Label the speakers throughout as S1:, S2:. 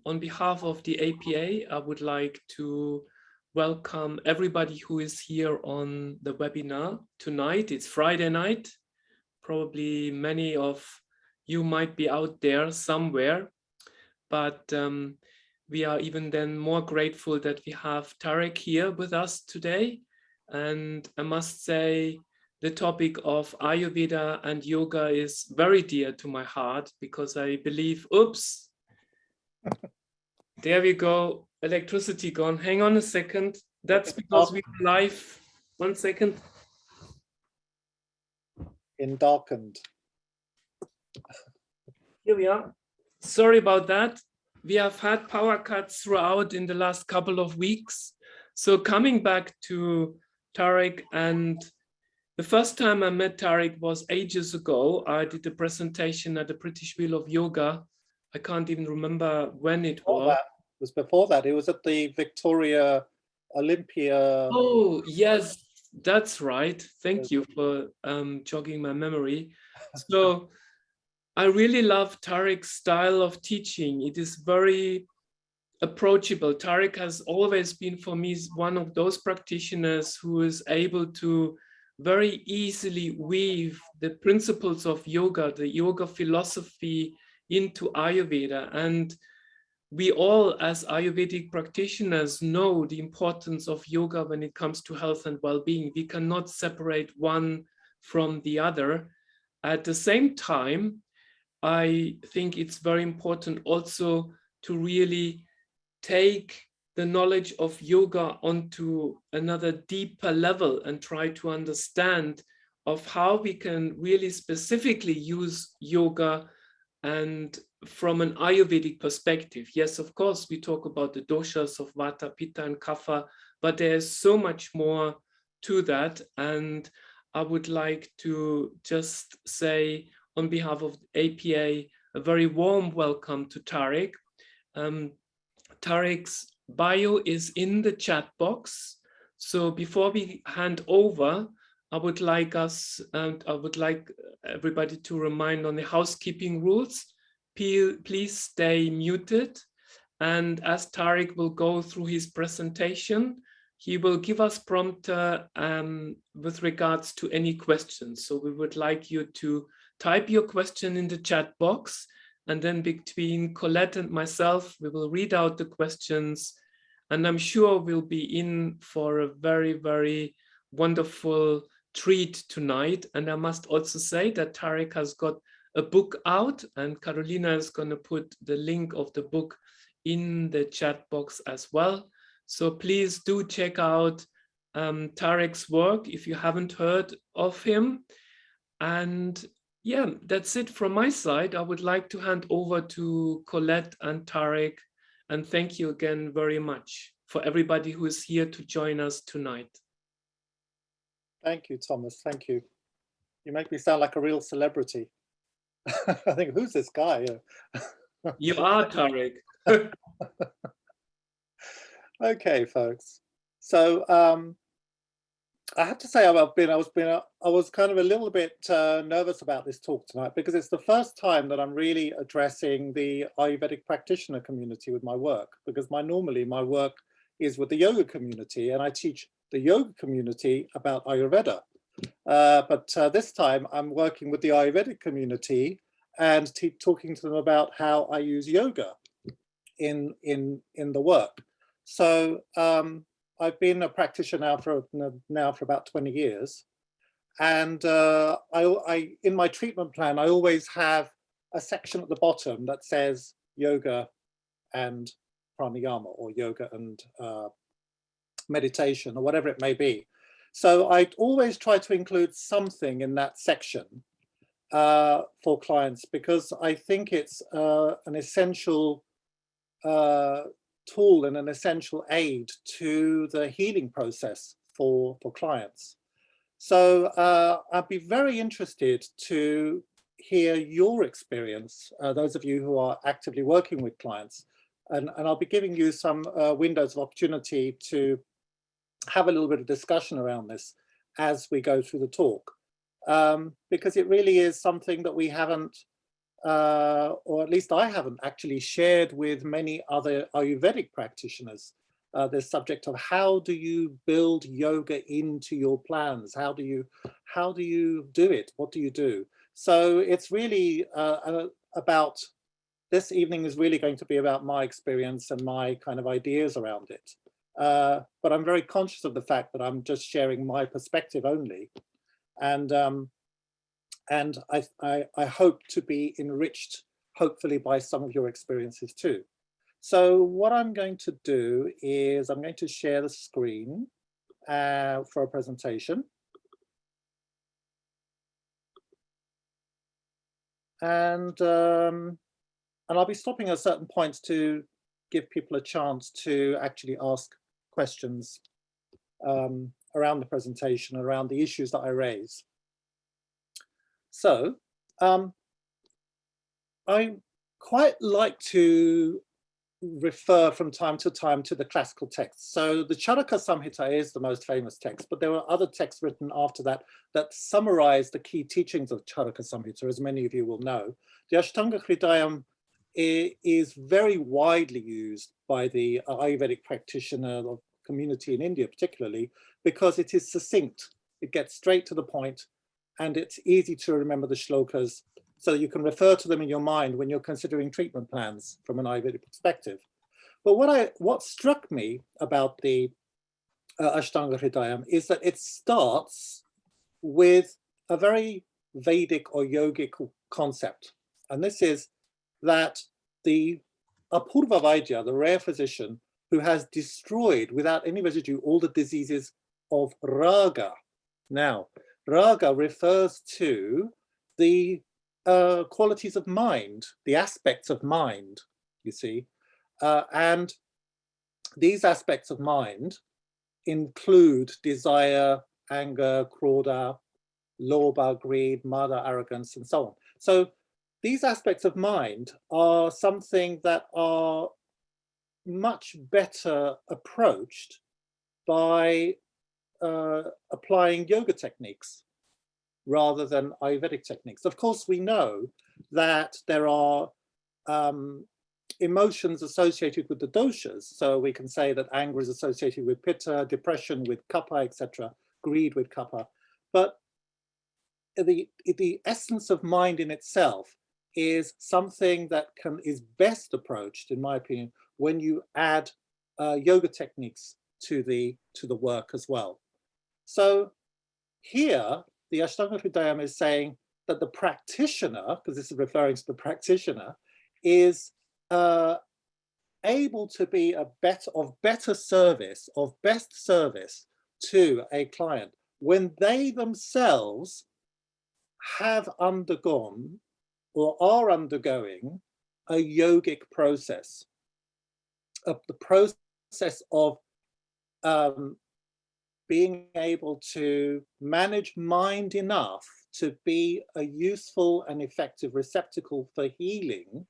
S1: on behalf of the APA, I would like to welcome everybody who is here on the webinar tonight. It's Friday night. Probably many of you might be out there somewhere, but we are even then more grateful that we have Tarik here with us today. And I must say, the topic of Ayurveda and yoga is very dear to my heart because I believe, oops, there we go, electricity gone. Hang on a second. That's because we're live. 1 second.
S2: In darkened.
S1: Here we are. Sorry about that. We have had power cuts throughout in the last couple of weeks. So coming back to Tarik, and the first time I met Tarik was ages ago. I did a presentation at the British Wheel of Yoga. I can't even remember when it was.
S2: That was before that. It was at the Victoria Olympia.
S1: Oh, yes, that's right. Thank you for jogging my memory. So I really love Tarik's style of teaching. It is very approachable. Tarik has always been for me one of those practitioners who is able to very easily weave the principles of yoga, the yoga philosophy into Ayurveda. And we all as Ayurvedic practitioners know the importance of yoga when it comes to health and well-being. We cannot separate one from the other. At the same time, I think it's very important also to really take the knowledge of yoga onto another deeper level and try to understand of how we can really specifically use yoga and from an Ayurvedic perspective. Yes, of course, we talk about the doshas of Vata, Pitta, and Kapha, but there's so much more to that. And I would like to just say on behalf of APA, a very warm welcome to Tarik. Tarik's bio is in the chat box. So before we hand over, I would like everybody to remind on the housekeeping rules. Please stay muted. And as Tarik will go through his presentation, he will give us prompter with regards to any questions. So we would like you to type your question in the chat box. And then between Colette and myself, we will read out the questions. And I'm sure we'll be in for a very, very wonderful treat tonight. And I must also say that Tarik has got a book out, and Carolina is going to put the link of the book in the chat box as well. So please do check out Tarik's work if you haven't heard of him. And yeah, that's it from my side. I would like to hand over to Colette and Tarik, and thank you again very much for everybody who is here to join us tonight.
S2: Thank you, Thomas. Thank you. You make me sound like a real celebrity. I think, who's this guy?
S1: You are, Tarik.
S2: Okay, folks. So I have to say I was kind of a little bit nervous about this talk tonight because it's the first time that I'm really addressing the Ayurvedic practitioner community with my work, because normally my work is with the yoga community and I teach the yoga community about Ayurveda. But this time I'm working with the Ayurvedic community and talking to them about how I use yoga in the work. So I've been a practitioner now for about 20 years. And in my treatment plan, I always have a section at the bottom that says yoga and pranayama, or yoga and meditation, or whatever it may be. So I always try to include something in that section for clients, because I think it's an essential tool and an essential aid to the healing process for clients. So I'd be very interested to hear your experience, those of you who are actively working with clients, and I'll be giving you some windows of opportunity to have a little bit of discussion around this as we go through the talk, because it really is something that we haven't or at least I haven't actually shared with many other Ayurvedic practitioners, the subject of how do you build yoga into your plans? How do you do it? What do you do? So it's really about, this evening is really going to be about my experience and my kind of ideas around it. But I'm very conscious of the fact that I'm just sharing my perspective only. And I hope to be enriched, hopefully, by some of your experiences too. So what I'm going to do is I'm going to share the screen for a presentation. And I'll be stopping at certain points to give people a chance to actually ask questions around the presentation, around the issues that I raise. So I quite like to refer from time to time to the classical texts. So the Charaka Samhita is the most famous text, but there were other texts written after that that summarize the key teachings of Charaka Samhita, as many of you will know. The Ashtanga Hridayam is very widely used by the Ayurvedic practitioner community in India particularly, because it is succinct, it gets straight to the point, and it's easy to remember the shlokas, so you can refer to them in your mind when you're considering treatment plans from an Ayurvedic perspective. But what struck me about the Ashtanga Hridayam is that it starts with a very Vedic or yogic concept. And this is that the Apurva Vaidya, the rare physician, who has destroyed without any residue all the diseases of raga. Now, raga refers to the qualities of mind, the aspects of mind, you see. And these aspects of mind include desire, anger, krodha, lobha, greed, mada, arrogance, and so on. So these aspects of mind are something that are much better approached by applying yoga techniques rather than Ayurvedic techniques. Of course, we know that there are emotions associated with the doshas. So we can say that anger is associated with pitta, depression with kapha, etc., greed with kapha. But the essence of mind in itself is something that is best approached, in my opinion, when you add yoga techniques to the work as well. So here, the Ashtanga Hridayam is saying that the practitioner, because this is referring to the practitioner, is able to be of best service to a client when they themselves have undergone or are undergoing a yogic process, of the process of being able to manage mind enough to be a useful and effective receptacle for healing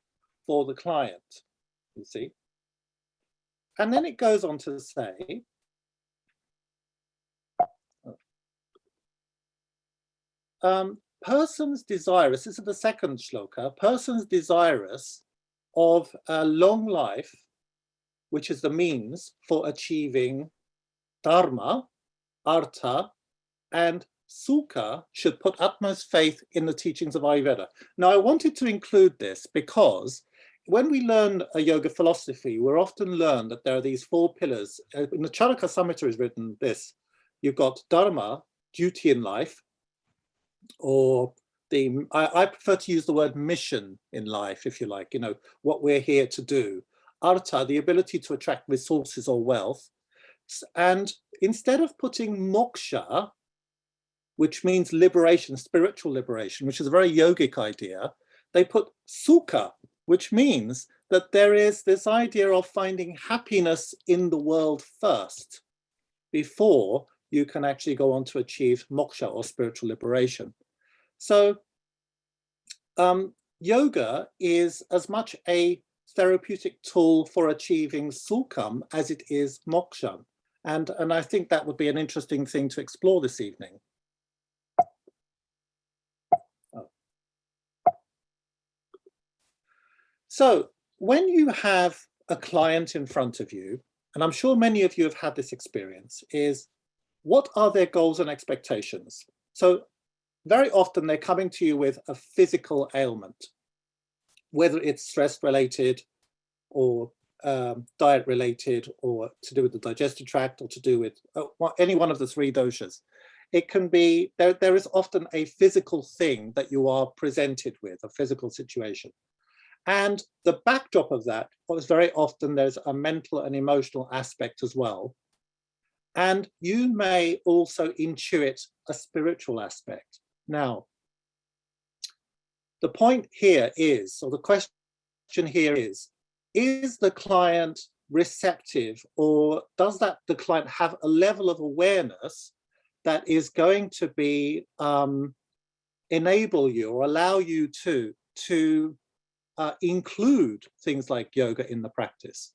S2: for the client, you see. And then it goes on to say, persons desirous, this is the second shloka, persons desirous of a long life, which is the means for achieving dharma, artha, and sukha, should put utmost faith in the teachings of Ayurveda. Now, I wanted to include this because when we learn a yoga philosophy, we're often learned that there are these four pillars. In the Charaka Samhita is written this: you've got dharma, duty in life, or I prefer to use the word mission in life, if you like, you know, what we're here to do. Artha, the ability to attract resources or wealth. And instead of putting moksha, which means liberation, spiritual liberation, which is a very yogic idea, they put sukha, which means that there is this idea of finding happiness in the world first, before you can actually go on to achieve moksha or spiritual liberation. So yoga is as much a therapeutic tool for achieving sukham as it is moksha. And I think that would be an interesting thing to explore this evening. So when you have a client in front of you, and I'm sure many of you have had this experience, is what are their goals and expectations? So very often they're coming to you with a physical ailment, whether it's stress related or diet related, or to do with the digestive tract, or to do with any one of the three doshas. It can be, there is often a physical thing that you are presented with, a physical situation. And the backdrop of that was very often there's a mental and emotional aspect as well. And you may also intuit a spiritual aspect. Now, the point here is, or the question here is the client receptive, or does the client have a level of awareness that is going to be enable you or allow you to include things like yoga in the practice?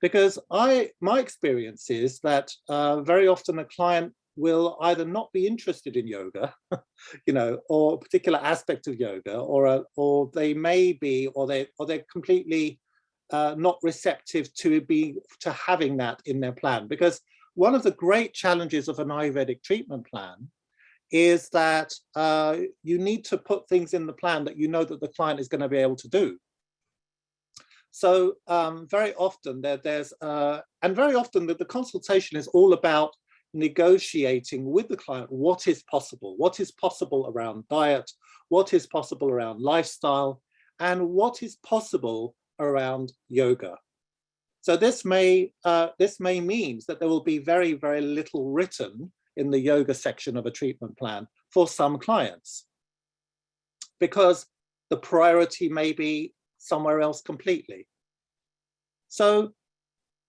S2: Because my experience is that very often a client will either not be interested in yoga, or a particular aspect of yoga, or they may be, or they're completely not receptive to having that in their plan. Because one of the great challenges of an Ayurvedic treatment plan is that you need to put things in the plan that you know that the client is going to be able to do. So very often very often the consultation is all about negotiating with the client what is possible around diet, what is possible around lifestyle, and what is possible around yoga. So this may mean that there will be very, very little written in the yoga section of a treatment plan for some clients, because the priority may be somewhere else completely. So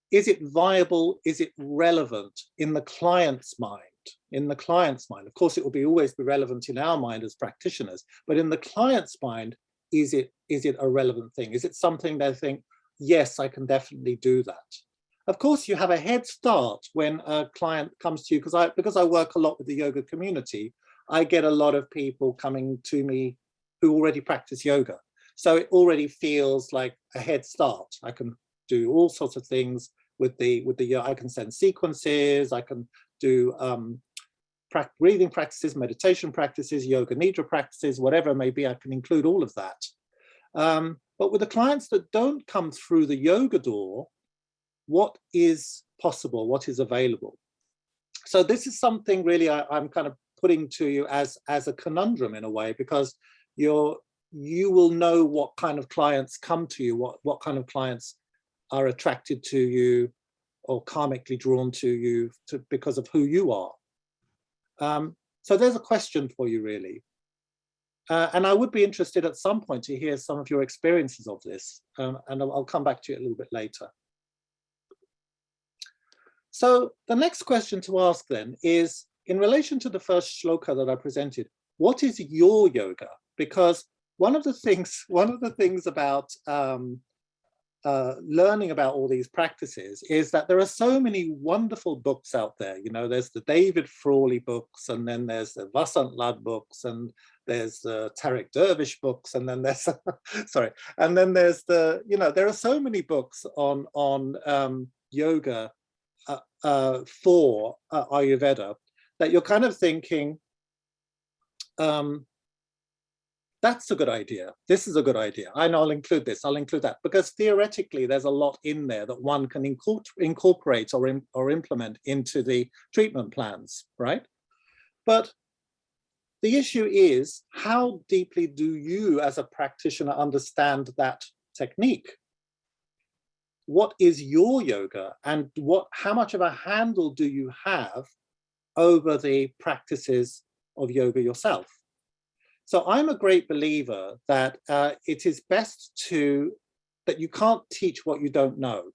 S2: is it viable? Is it relevant in the client's mind? In the client's mind, of course, it will always be relevant in our mind as practitioners, but in the client's mind, is it a relevant thing? Is it something they think, yes, I can definitely do that? Of course, you have a head start when a client comes to you, because I work a lot with the yoga community. I get a lot of people coming to me who already practice yoga. So it already feels like a head start. I can do all sorts of things with the I can send sequences, I can do breathing practices, meditation practices, yoga nidra practices, whatever it may be, I can include all of that. But with the clients that don't come through the yoga door, what is possible, what is available? So this is something really I'm kind of putting to you as a conundrum in a way, because you will know what kind of clients come to you, what kind of clients are attracted to you or karmically drawn to you because of who you are. So there's a question for you, really. And I would be interested at some point to hear some of your experiences of this, and I'll come back to you a little bit later. So the next question to ask then is, in relation to the first shloka that I presented, what is your yoga? Because one of the things about learning about all these practices is that there are so many wonderful books out there. There's the David Frawley books, and then there's the Vasant Lad books, and there's the Tarik Dervish books, and then there's and then there's there are so many books on yoga for Ayurveda that you're kind of thinking, that's a good idea. This is a good idea. I'll include this. I'll include that, because theoretically there's a lot in there that one can incorporate or implement into the treatment plans, right? But the issue is, how deeply do you as a practitioner understand that technique? What is your yoga, and how much of a handle do you have over the practices of yoga yourself? So I'm a great believer that it is best that you can't teach what you don't know,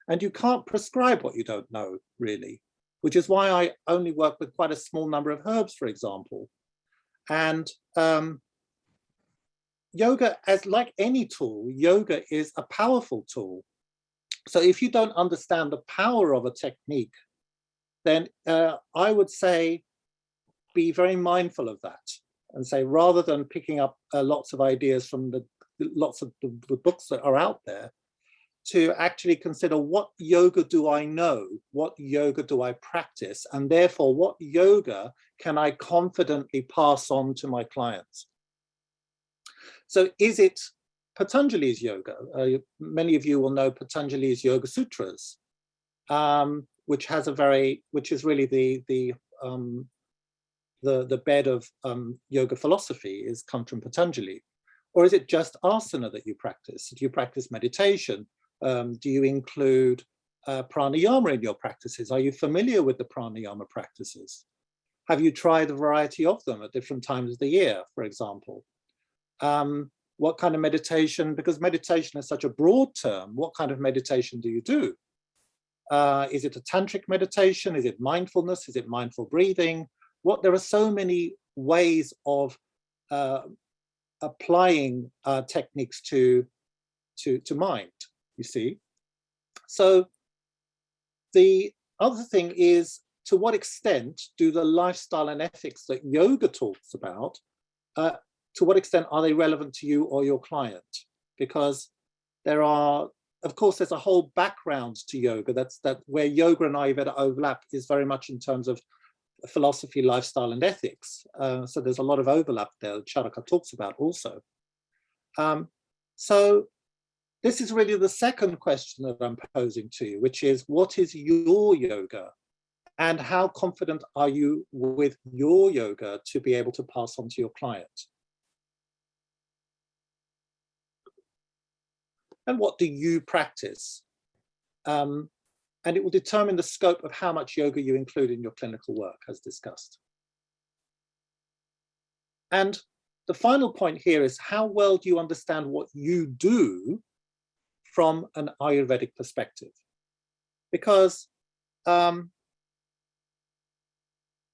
S2: and you can't prescribe what you don't know, really, which is why I only work with quite a small number of herbs, for example. And yoga, as like any tool, yoga is a powerful tool. So if you don't understand the power of a technique, then I would say be very mindful of that, and say, rather than picking up lots of ideas from the lots of the books that are out there, to actually consider, what yoga do I know? What yoga do I practice? And therefore, what yoga can I confidently pass on to my clients? So is it Patanjali's yoga? Many of you will know Patanjali's Yoga Sutras, which is really the bed of yoga philosophy, is come from Patanjali. Or is it just asana that you practice? Do you practice meditation? Do you include pranayama in your practices? Are you familiar with the pranayama practices? Have you tried a variety of them at different times of the year, for example? What kind of meditation, because meditation is such a broad term, what kind of meditation do you do? Is it a tantric meditation? Is it mindfulness? Is it mindful breathing? There are so many ways of applying techniques to mind, you see. So the other thing is, to what extent do the lifestyle and ethics that yoga talks about, to what extent are they relevant to you or your client? Because of course, there's a whole background to yoga that where yoga and Ayurveda overlap is very much in terms of philosophy, lifestyle, and ethics. So there's a lot of overlap there that Charaka talks about also. So this is really the second question that I'm posing to you, which is, what is your yoga? And how confident are you with your yoga to be able to pass on to your client? And what do you practice? And it will determine the scope of how much yoga you include in your clinical work, as discussed. And the final point here is, how well do you understand what you do from an Ayurvedic perspective? Because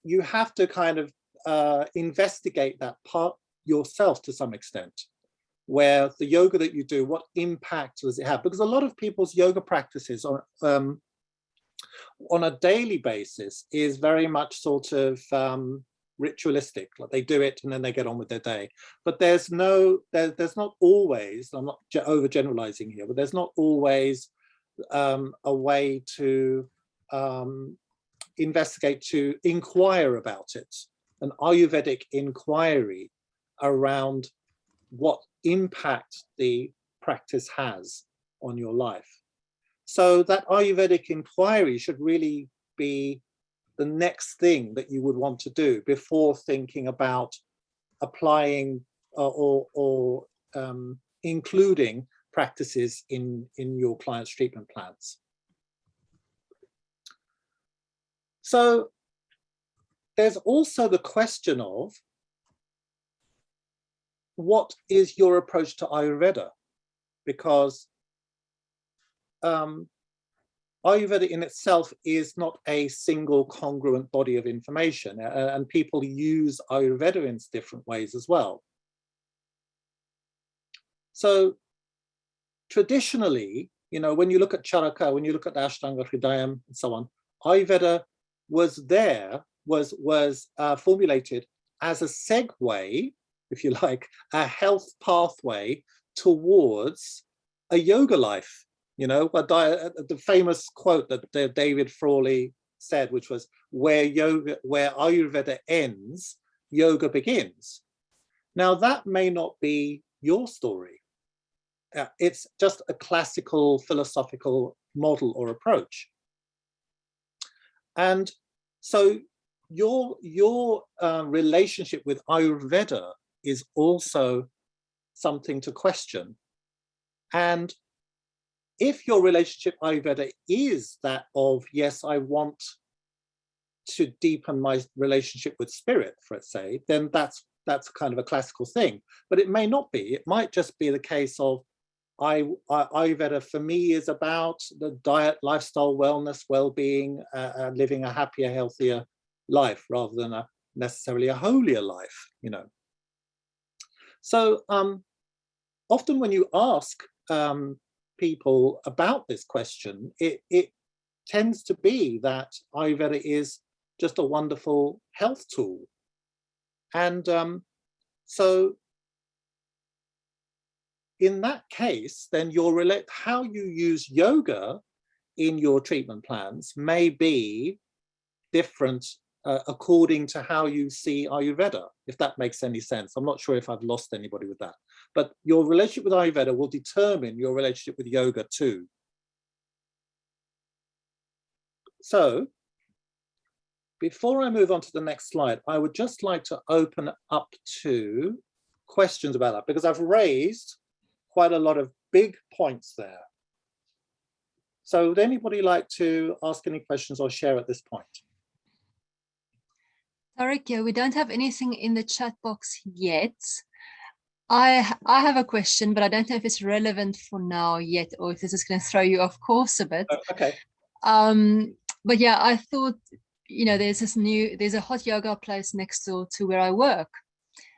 S2: you have to kind of investigate that part yourself to some extent, where the yoga that you do, what impact does it have? Because a lot of people's yoga practices on a daily basis is very much sort of ritualistic, like they do it and then they get on with their day. But there's not always, I'm not overgeneralizing here, but there's not always a way to investigate, to inquire about it, an Ayurvedic inquiry around what impact the practice has on your life. So that Ayurvedic inquiry should really be the next thing that you would want to do before thinking about applying or including practices in your client's treatment plans. So there's also the question of, what is your approach to Ayurveda? Because Ayurveda in itself is not a single congruent body of information, and people use Ayurveda in different ways as well. So traditionally, when you look at Charaka, when you look at the Ashtanga Hridayam and so on, Ayurveda was formulated as a segue, if you like, a health pathway towards a yoga life. The famous quote that David Frawley said, which was, where Ayurveda ends, yoga begins. Now, that may not be your story. It's just a classical philosophical model or approach. And so your relationship with Ayurveda is also something to question. And if your relationship Ayurveda is that of, yes, I want to deepen my relationship with spirit, let's say, then that's kind of a classical thing. But it may not be. It might just be the case of, Ayurveda for me is about the diet, lifestyle, wellness, well-being, living a happier, healthier life rather than necessarily a holier life, So often when you ask people about this question, it tends to be that Ayurveda is just a wonderful health tool. And so in that case, then how you use yoga in your treatment plans may be different according to how you see Ayurveda, if that makes any sense. I'm not sure if I've lost anybody with that, but your relationship with Ayurveda will determine your relationship with yoga too. So before I move on to the next slide, I would just like to open up to questions about that, because I've raised quite a lot of big points there. So would anybody like to ask any questions or share at this point?
S3: Tarik, yeah, we don't have anything in the chat box yet. I have a question, but I don't know if it's relevant for now yet, or if this is going to throw you off course a bit.
S2: Oh, okay.
S3: But yeah, I thought, you know, there's a hot yoga place next door to where I work.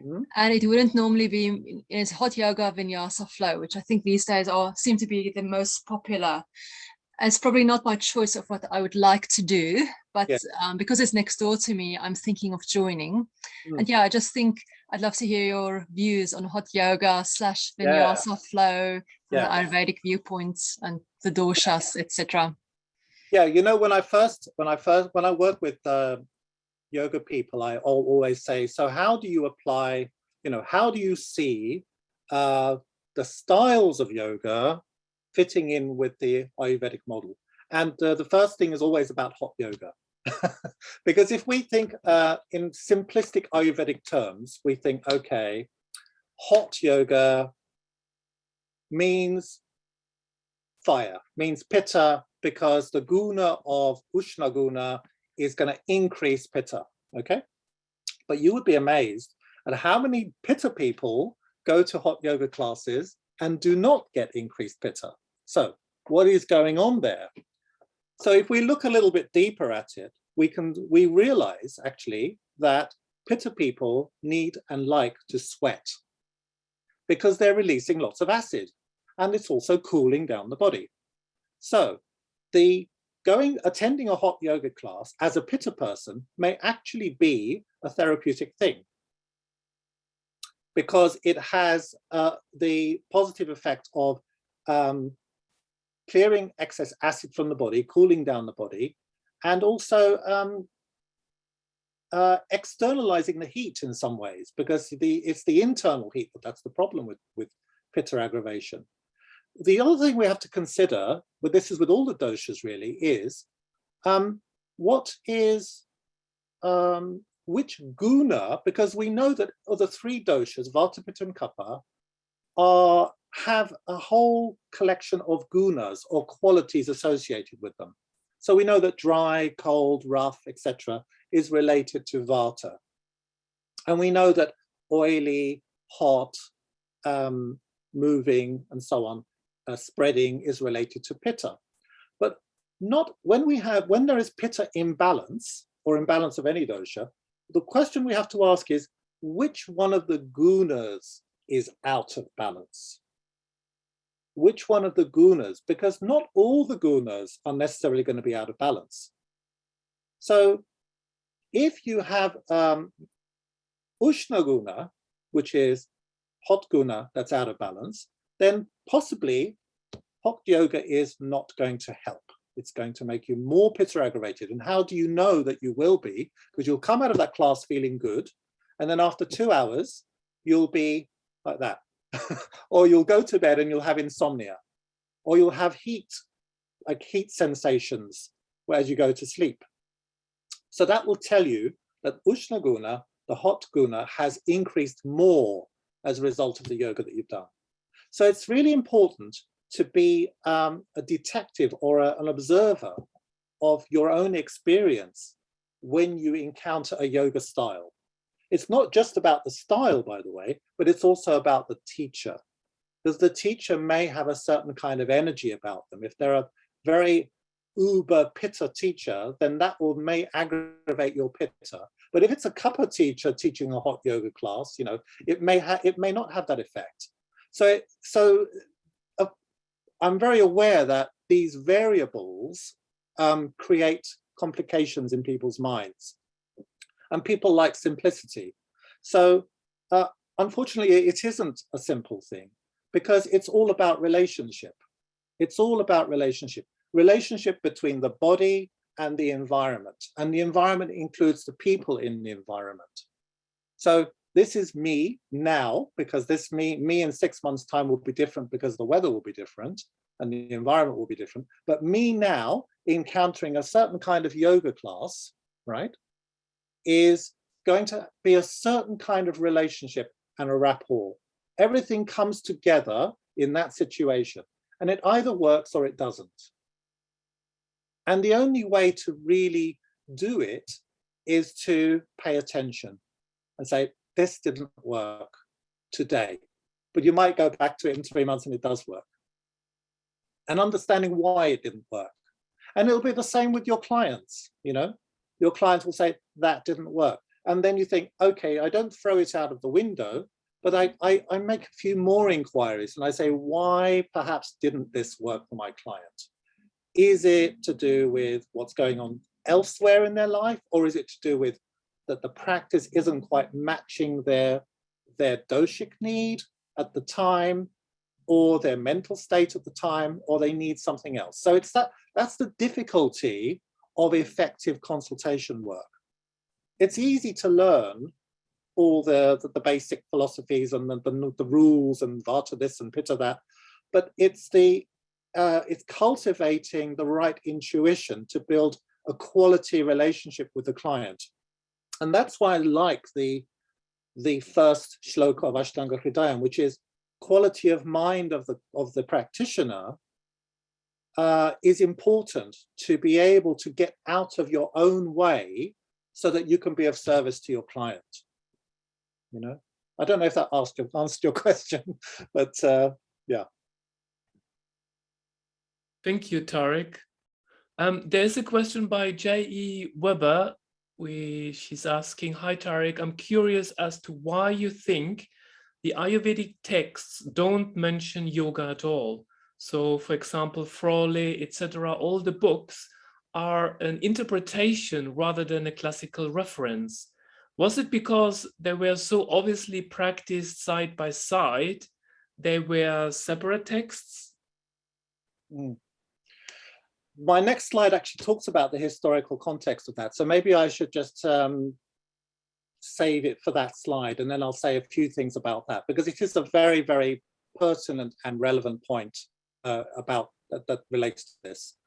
S3: Mm-hmm. And it wouldn't normally be, it's hot yoga vinyasa flow, which I think these days seem to be the most popular. It's probably not my choice of what I would like to do, but yeah. Because it's next door to me, I'm thinking of joining. And yeah, I just think I'd love to hear your views on hot yoga / vinyasa flow from the Ayurvedic viewpoints and the doshas, etc.
S2: Yeah, you know, when I work with yoga people, I always say, so how do you apply, you know, how do you see the styles of yoga fitting in with the Ayurvedic model? And the first thing is always about hot yoga. Because if we think in simplistic Ayurvedic terms, we think, okay, hot yoga means fire, means pitta, because the guna of Ushna guna is going to increase pitta, okay? But you would be amazed at how many pitta people go to hot yoga classes and do not get increased pitta. So what is going on there? So if we look a little bit deeper at it, we realize actually that pitta people need and like to sweat because they're releasing lots of acid, and it's also cooling down the body. So attending a hot yoga class as a pitta person may actually be a therapeutic thing, because it has the positive effect of clearing excess acid from the body, cooling down the body, and also externalizing the heat in some ways, because it's the internal heat that's the problem with pitta aggravation. The other thing we have to consider, but this is with all the doshas really, is which guna, because we know that of the three doshas, vata, pitta, and kapha, have a whole collection of gunas or qualities associated with them. So we know that dry, cold, rough, etc. is related to vata. And we know that oily, hot, moving, and so on, spreading is related to pitta. But not when there is pitta imbalance, or imbalance of any dosha, the question we have to ask is, which one of the gunas is out of balance? Which one of the gunas? Because not all the gunas are necessarily going to be out of balance. So if you have Ushna guna, which is hot guna that's out of balance, then possibly hot yoga is not going to help. It's going to make you more pitta aggravated. And how do you know that you will be? Because you'll come out of that class feeling good, and then after 2 hours, you'll be like that. Or you'll go to bed and you'll have insomnia, or you'll have heat sensations as you go to sleep. So that will tell you that Ushna guna, the hot guna, has increased more as a result of the yoga that you've done. So it's really important to be a detective or an observer of your own experience when you encounter a yoga style. It's not just about the style, by the way, but it's also about the teacher, because the teacher may have a certain kind of energy about them. If they're a very uber pitta teacher, then that may aggravate your pitta. But if it's a kapha teacher teaching a hot yoga class, you know, it may not have that effect. So I'm very aware that these variables create complications in people's minds. And people like simplicity. So unfortunately, it isn't a simple thing, because it's all about relationship. It's all about relationship. Relationship between the body and the environment. And the environment includes the people in the environment. So this is me now, because this me in 6 months' time will be different because the weather will be different and the environment will be different. But me now encountering a certain kind of yoga class, right, is going to be a certain kind of relationship and a rapport. Everything comes together in that situation, and it either works or it doesn't. And the only way to really do it is to pay attention and say, this didn't work today, but you might go back to it in 3 months and it does work. And understanding why it didn't work. And it'll be the same with your clients, you know? Your clients will say, that didn't work. And then you think, okay, I don't throw it out of the window, but I make a few more inquiries and I say, why perhaps didn't this work for my client? Is it to do with what's going on elsewhere in their life? Or is it to do with that the practice isn't quite matching their doshic need at the time, or their mental state at the time, or they need something else? So it's that's the difficulty of effective consultation work. It's easy to learn all the basic philosophies and the rules and vata this and pitta that, but it's cultivating the right intuition to build a quality relationship with the client. And that's why I like the first shloka of Ashtanga Hridayam, which is quality of mind of the practitioner is important to be able to get out of your own way so that you can be of service to your client. You know, I don't know if that answered your question, but yeah.
S1: Thank you, Tarik. There's a question by J.E. Weber. She's asking, hi, Tarik, I'm curious as to why you think the Ayurvedic texts don't mention yoga at all. So, for example, Frawley, etc., all the books are an interpretation rather than a classical reference. Was it because they were so obviously practiced side by side, they were separate texts?
S2: My next slide actually talks about the historical context of that. So maybe I should just save it for that slide, and then I'll say a few things about that, because it is a very, very pertinent and relevant point about that relates to this.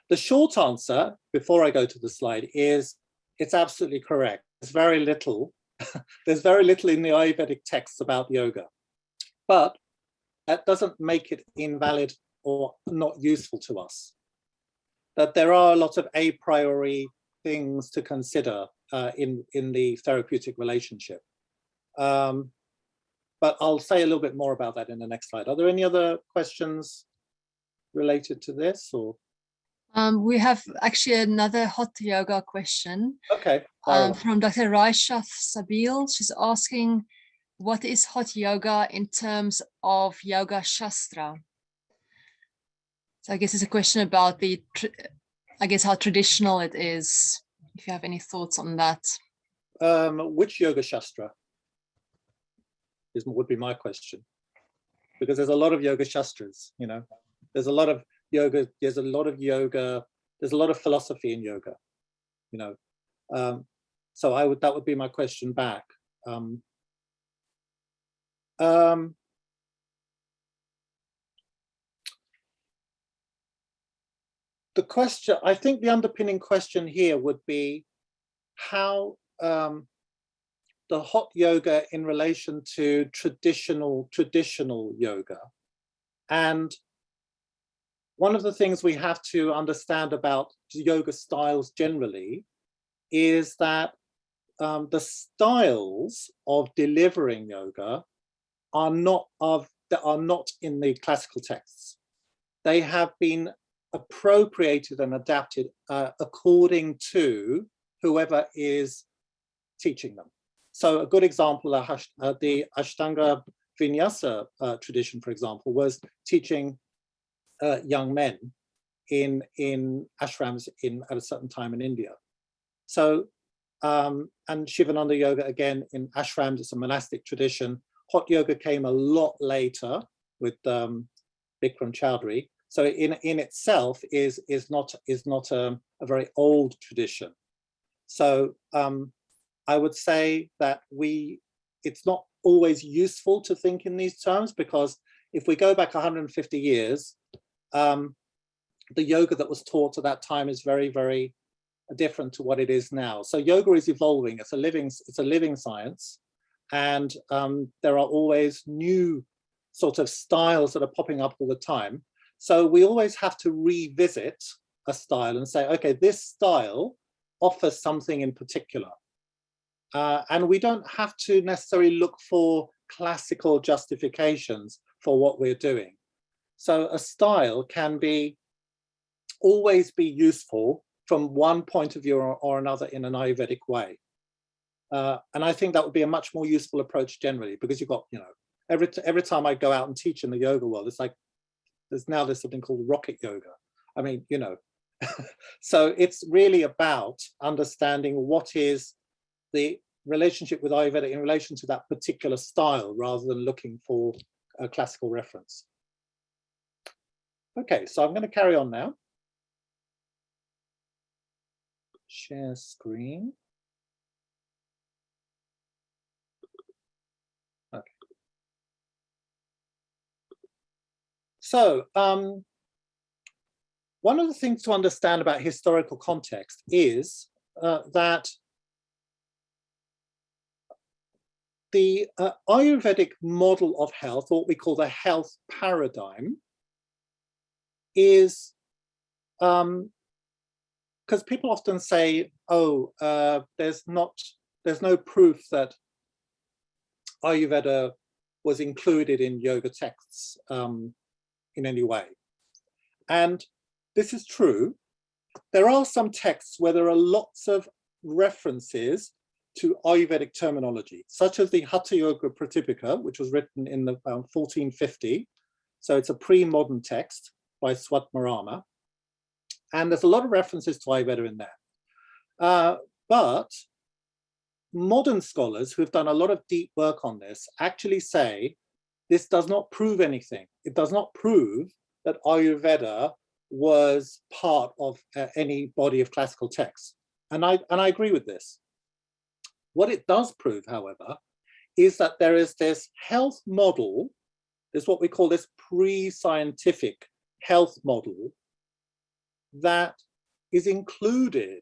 S2: The short answer, before I go to the slide, is it's absolutely correct. There's very little. There's very little in the Ayurvedic texts about yoga, but that doesn't make it invalid or not useful to us. That there are a lot of a priori things to consider in the therapeutic relationship. But I'll say a little bit more about that in the next slide. Are there any other questions related to this, or?
S3: We have actually another Hatha Yoga question.
S2: Okay.
S3: From Dr. Raisha Sabil. She's asking, what is Hatha Yoga in terms of Yoga Shastra? So I guess it's a question about how traditional it is, if you have any thoughts on that.
S2: Which Yoga Shastra would be my question, because there's a lot of Yoga Shastras, you know. There's a lot of yoga, there's a lot of philosophy in yoga, you know. So that would be my question back. The question, I think the underpinning question here would be how the hot yoga in relation to traditional yoga. And one of the things we have to understand about yoga styles generally is that the styles of delivering yoga are not in the classical texts. They have been appropriated and adapted according to whoever is teaching them. So a good example, the Ashtanga Vinyasa tradition, for example, was teaching young men in ashrams at a certain time in India. So, and Shivananda Yoga, again, in ashrams, it's a monastic tradition. Hot yoga came a lot later, with Bikram Chowdhury. So in itself is not a very old tradition. So I would say that it's not always useful to think in these terms, because if we go back 150 years, the yoga that was taught at that time is very, very different to what it is now. So yoga is evolving. It's a living science, and there are always new sort of styles that are popping up all the time. So we always have to revisit a style and say, okay, this style offers something in particular. And we don't have to necessarily look for classical justifications for what we're doing. So a style can always be useful from one point of view or another in an Ayurvedic way. And I think that would be a much more useful approach generally, because you've got, every time I go out and teach in the yoga world, it's like, there's something called rocket yoga. I mean, so it's really about understanding what is the relationship with Ayurveda in relation to that particular style, rather than looking for a classical reference. Okay, so I'm going to carry on now. Share screen. Okay. So one of the things to understand about historical context is that the Ayurvedic model of health, or what we call the health paradigm, is, because people often say, oh, there's no proof that Ayurveda was included in yoga texts in any way. And this is true. There are some texts where there are lots of references to Ayurvedic terminology, such as the Hatha Yoga Pradipika, which was written in 1450. So it's a pre-modern text by Swatmarama. And there's a lot of references to Ayurveda in there. But modern scholars who've done a lot of deep work on this actually say this does not prove anything. It does not prove that Ayurveda was part of any body of classical texts. And I agree with this. What it does prove, however, is that there is this health model, this what we call this pre-scientific health model, that is included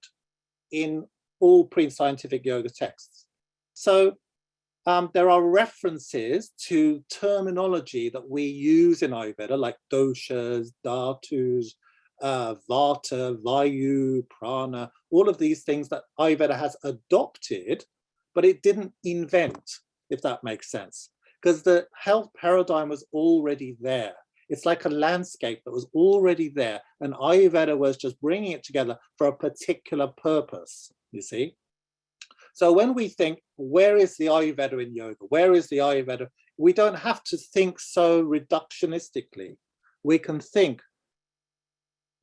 S2: in all pre-scientific yoga texts. So there are references to terminology that we use in Ayurveda, like doshas, dhatus, vata, vayu, prana, all of these things that Ayurveda has adopted, but it didn't invent, if that makes sense, because the health paradigm was already there. It's like a landscape that was already there, and Ayurveda was just bringing it together for a particular purpose, you see. So when we think, where is the Ayurveda in yoga? Where is the Ayurveda? We don't have to think so reductionistically. We can think,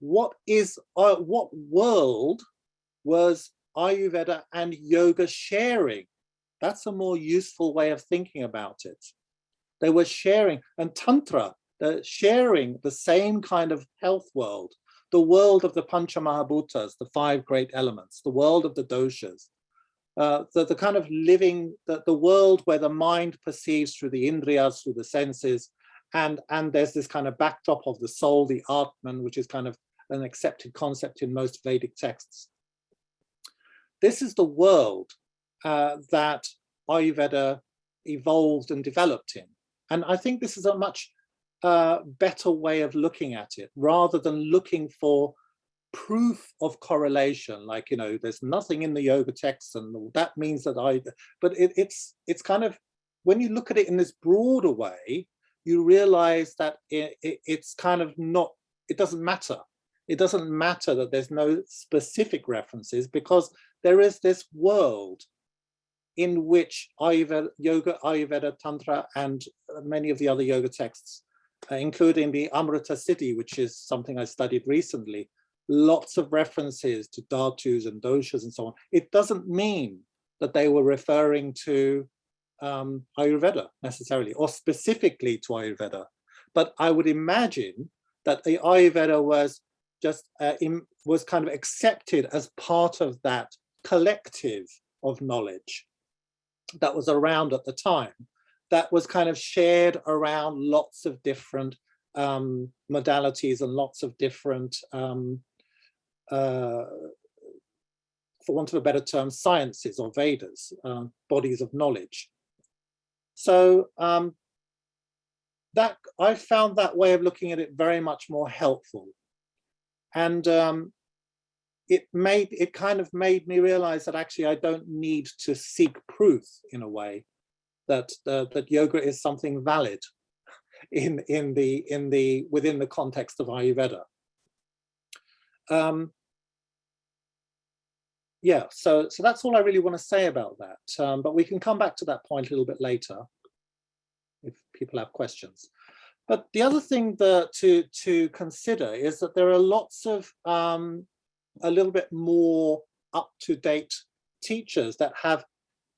S2: what world was Ayurveda and yoga sharing? That's a more useful way of thinking about it. They were sharing, and Tantra, they're sharing the same kind of health world, the world of the panchamahabhutas, the 5 great elements, the world of the doshas, the kind of living, the world where the mind perceives through the indriyas, through the senses, and there's this kind of backdrop of the soul, the Atman, which is kind of an accepted concept in most Vedic texts. This is the world that Ayurveda evolved and developed in. And I think this is a much better way of looking at it, rather than looking for proof of correlation, like, there's nothing in the yoga texts and that means that but it's kind of, when you look at it in this broader way, you realize that it's kind of not, it doesn't matter. It doesn't matter that there's no specific references, because there is this world in which yoga, Ayurveda, Tantra, and many of the other yoga texts, including the Amrita Siddhi, which is something I studied recently, lots of references to dhatus and doshas and so on. It doesn't mean that they were referring to Ayurveda necessarily, or specifically to Ayurveda, but I would imagine that the Ayurveda was just was kind of accepted as part of that collective of knowledge that was around at the time, that was kind of shared around lots of different modalities and lots of different, for want of a better term, sciences or Vedas, bodies of knowledge. So that I found that way of looking at it very much more helpful. And it kind of made me realize that actually I don't need to seek proof in a way that that yoga is something valid within the context of Ayurveda. Yeah, so that's all I really want to say about that. But we can come back to that point a little bit later if people have questions. But the other thing to consider is that there are lots of a little bit more up-to-date teachers that have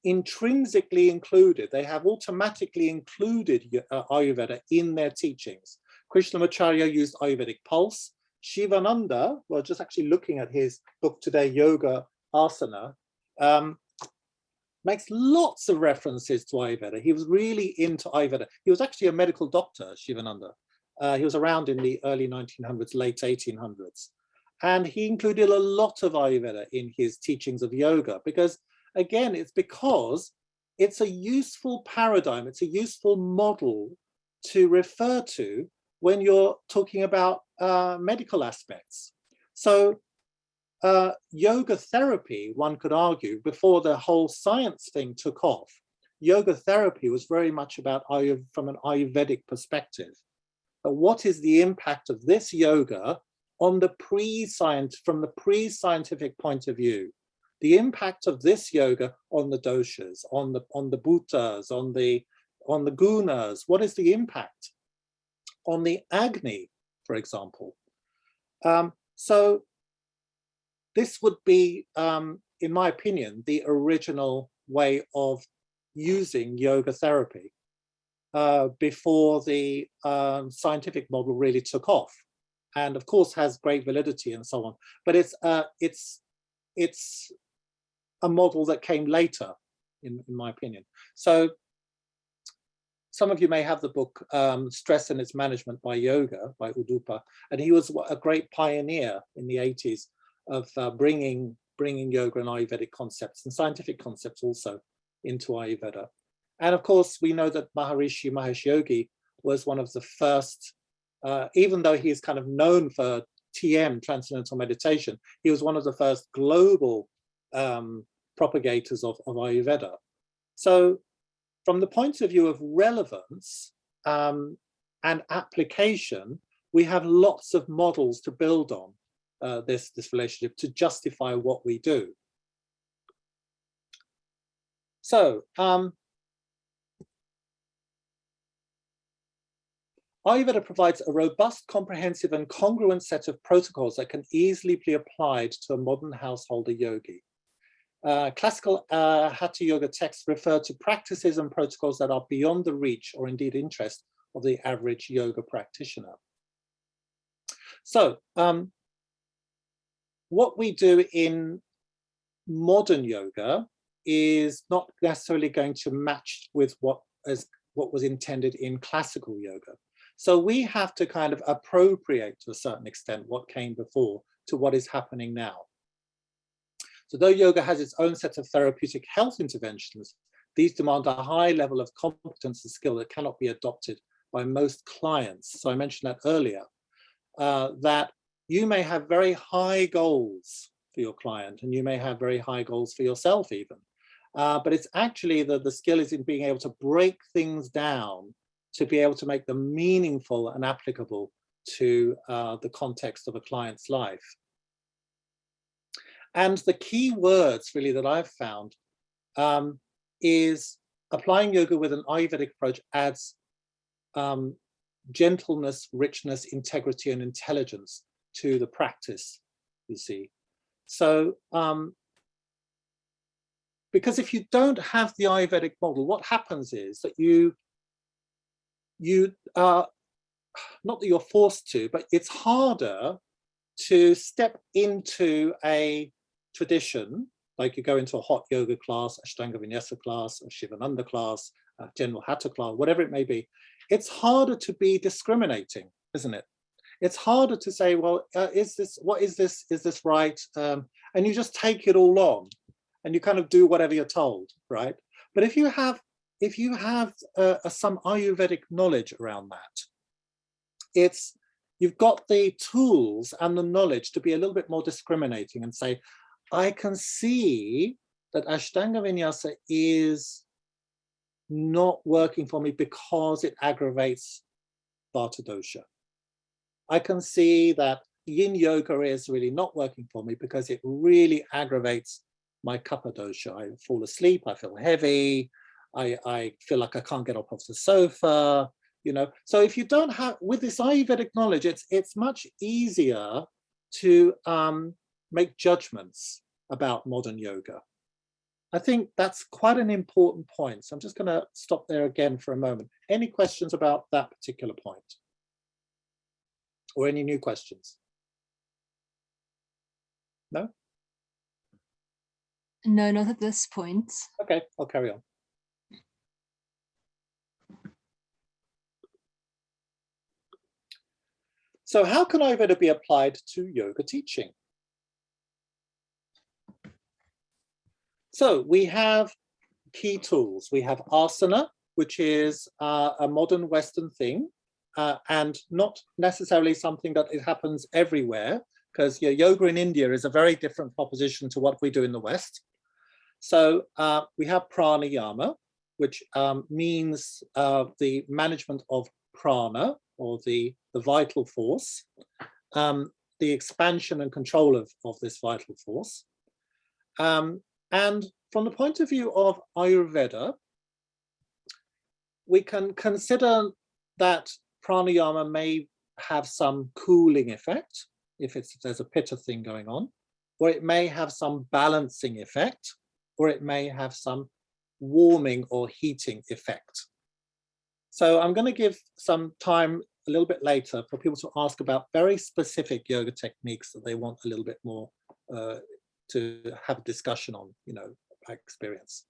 S2: intrinsically included, they have automatically included Ayurveda in their teachings. Krishnamacharya used Ayurvedic pulse. Shivananda, well, just actually looking at his book today, Yoga Asana, makes lots of references to Ayurveda. He was really into Ayurveda. He was actually a medical doctor, Shivananda. He was around in the early 1900s, late 1800s. And he included a lot of Ayurveda in his teachings of yoga, because again, it's because it's a useful paradigm, it's a useful model to refer to when you're talking about medical aspects. So yoga therapy, one could argue, before the whole science thing took off, yoga therapy was very much about from an Ayurvedic perspective. But what is the impact of this yoga on the from the pre-scientific point of view? The impact of this yoga on the doshas, on the bhutas, on the gunas. What is the impact on the agni, for example? So this would be, in my opinion, the original way of using yoga therapy before the scientific model really took off, and of course has great validity and so on. But it's a model that came later, in my opinion. So some of you may have the book Stress and Its Management by Yoga by Udupa, and he was a great pioneer in the 80s of bringing yoga and Ayurvedic concepts and scientific concepts also into Ayurveda. And of course, we know that Maharishi Mahesh Yogi was one of the first, even though he's kind of known for TM, Transcendental Meditation, he was one of the first global propagators of Ayurveda. So from the point of view of relevance and application, we have lots of models to build on this relationship to justify what we do. So Ayurveda provides a robust, comprehensive and congruent set of protocols that can easily be applied to a modern householder yogi. Classical Hatha Yoga texts refer to practices and protocols that are beyond the reach or indeed interest of the average yoga practitioner. So what we do in modern yoga is not necessarily going to match with what was intended in classical yoga. So we have to kind of appropriate to a certain extent what came before to what is happening now. So though yoga has its own set of therapeutic health interventions, these demand a high level of competence and skill that cannot be adopted by most clients. So I mentioned that earlier, that you may have very high goals for your client and you may have very high goals for yourself even. But it's actually the skill is in being able to break things down to be able to make them meaningful and applicable to the context of a client's life. And the key words really that I've found is applying yoga with an Ayurvedic approach adds gentleness, richness, integrity, and intelligence to the practice, you see. So, because if you don't have the Ayurvedic model, what happens is that you not that you're forced to, but it's harder to step into a tradition, like you go into a hot yoga class, Ashtanga Vinyasa class, a Shivananda class, a general Hatha class, whatever it may be. It's harder to be discriminating, isn't it? It's harder to say, well, is this right? And you just take it all on and you kind of do whatever you're told, right? But if you have some Ayurvedic knowledge around that, you've got the tools and the knowledge to be a little bit more discriminating and say, I can see that Ashtanga Vinyasa is not working for me because it aggravates Vata dosha. I can see that Yin Yoga is really not working for me because it really aggravates my Kapha dosha. I fall asleep, I feel heavy, I feel like I can't get up off the sofa, you know. So if you don't have, with this Ayurvedic knowledge, it's much easier to make judgments about modern yoga. I think that's quite an important point. So I'm just going to stop there again for a moment. Any questions about that particular point? Or any new questions? No?
S3: No, not at this point.
S2: Okay, I'll carry on. So how can Ayurveda be applied to yoga teaching? So we have key tools. We have asana, which is a modern Western thing, and not necessarily something that it happens everywhere, because yoga in India is a very different proposition to what we do in the West. So we have pranayama, which means the management of prana, or the vital force, the expansion and control of this vital force. And from the point of view of Ayurveda, we can consider that pranayama may have some cooling effect, if there's a pitta thing going on, or it may have some balancing effect, or it may have some warming or heating effect. So I'm going to give some time a little bit later for people to ask about very specific yoga techniques that they want a little bit more to have a discussion on, you know, by experience.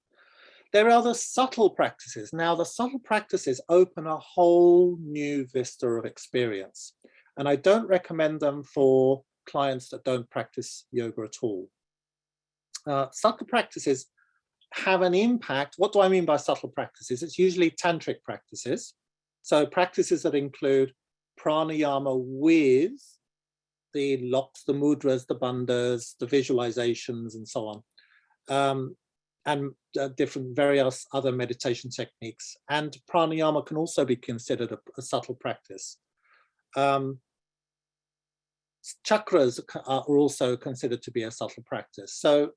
S2: There are other subtle practices. Now, the subtle practices open a whole new vista of experience, and I don't recommend them for clients that don't practice yoga at all. Subtle practices have an impact. What do I mean by subtle practices? It's usually tantric practices. So practices that include pranayama with the locks, the mudras, the bandhas, the visualizations, and so on, and different various other meditation techniques. And pranayama can also be considered a subtle practice. Chakras are also considered to be a subtle practice. So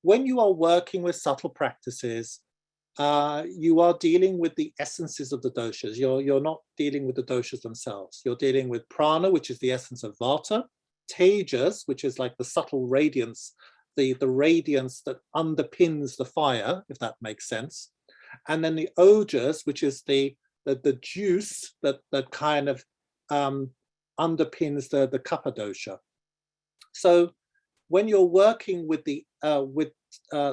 S2: when you are working with subtle practices, you are dealing with the essences of the doshas. You're not dealing with the doshas themselves. You're dealing with prana, which is the essence of vata, tejas, which is like the subtle radiance, the radiance that underpins the fire, if that makes sense. And then the ojas, which is the juice that kind of underpins the kapha dosha. So when you're working with the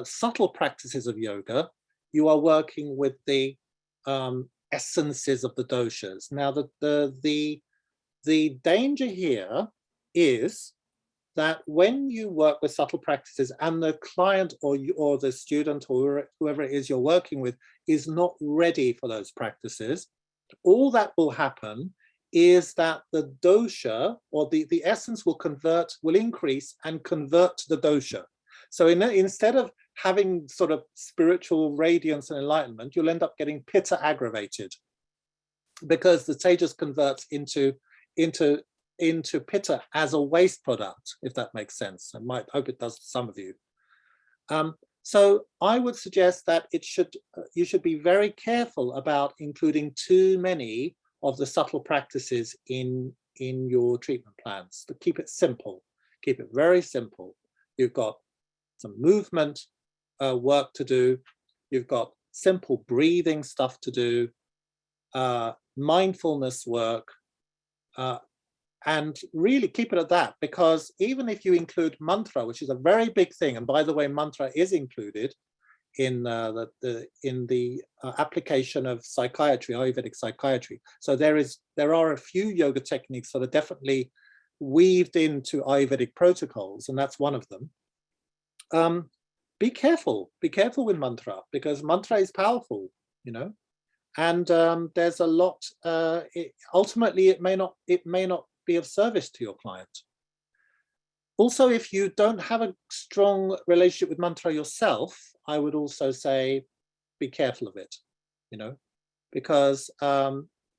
S2: subtle practices of yoga, you are working with the essences of the doshas. Now, the danger here is that when you work with subtle practices and the client or the student or whoever it is you're working with is not ready for those practices, all that will happen is that the dosha or the essence will increase and convert to the dosha. So instead of having sort of spiritual radiance and enlightenment, you'll end up getting pitta aggravated, because the tejas converts into pitta as a waste product, if that makes sense. I hope it does to some of you. So I would suggest that you should be very careful about including too many of the subtle practices in your treatment plans. To keep it simple, keep it very simple. You've got some movement work to do. You've got simple breathing stuff to do, mindfulness work, and really keep it at that, because even if you include mantra, which is a very big thing, and by the way, mantra is included in the application of psychiatry, Ayurvedic psychiatry. So there are a few yoga techniques that are definitely weaved into Ayurvedic protocols, and that's one of them. Be careful with mantra, because mantra is powerful, you know, and there's a lot. Ultimately, it may not be of service to your client. Also, if you don't have a strong relationship with mantra yourself, I would also say be careful of it, you know, because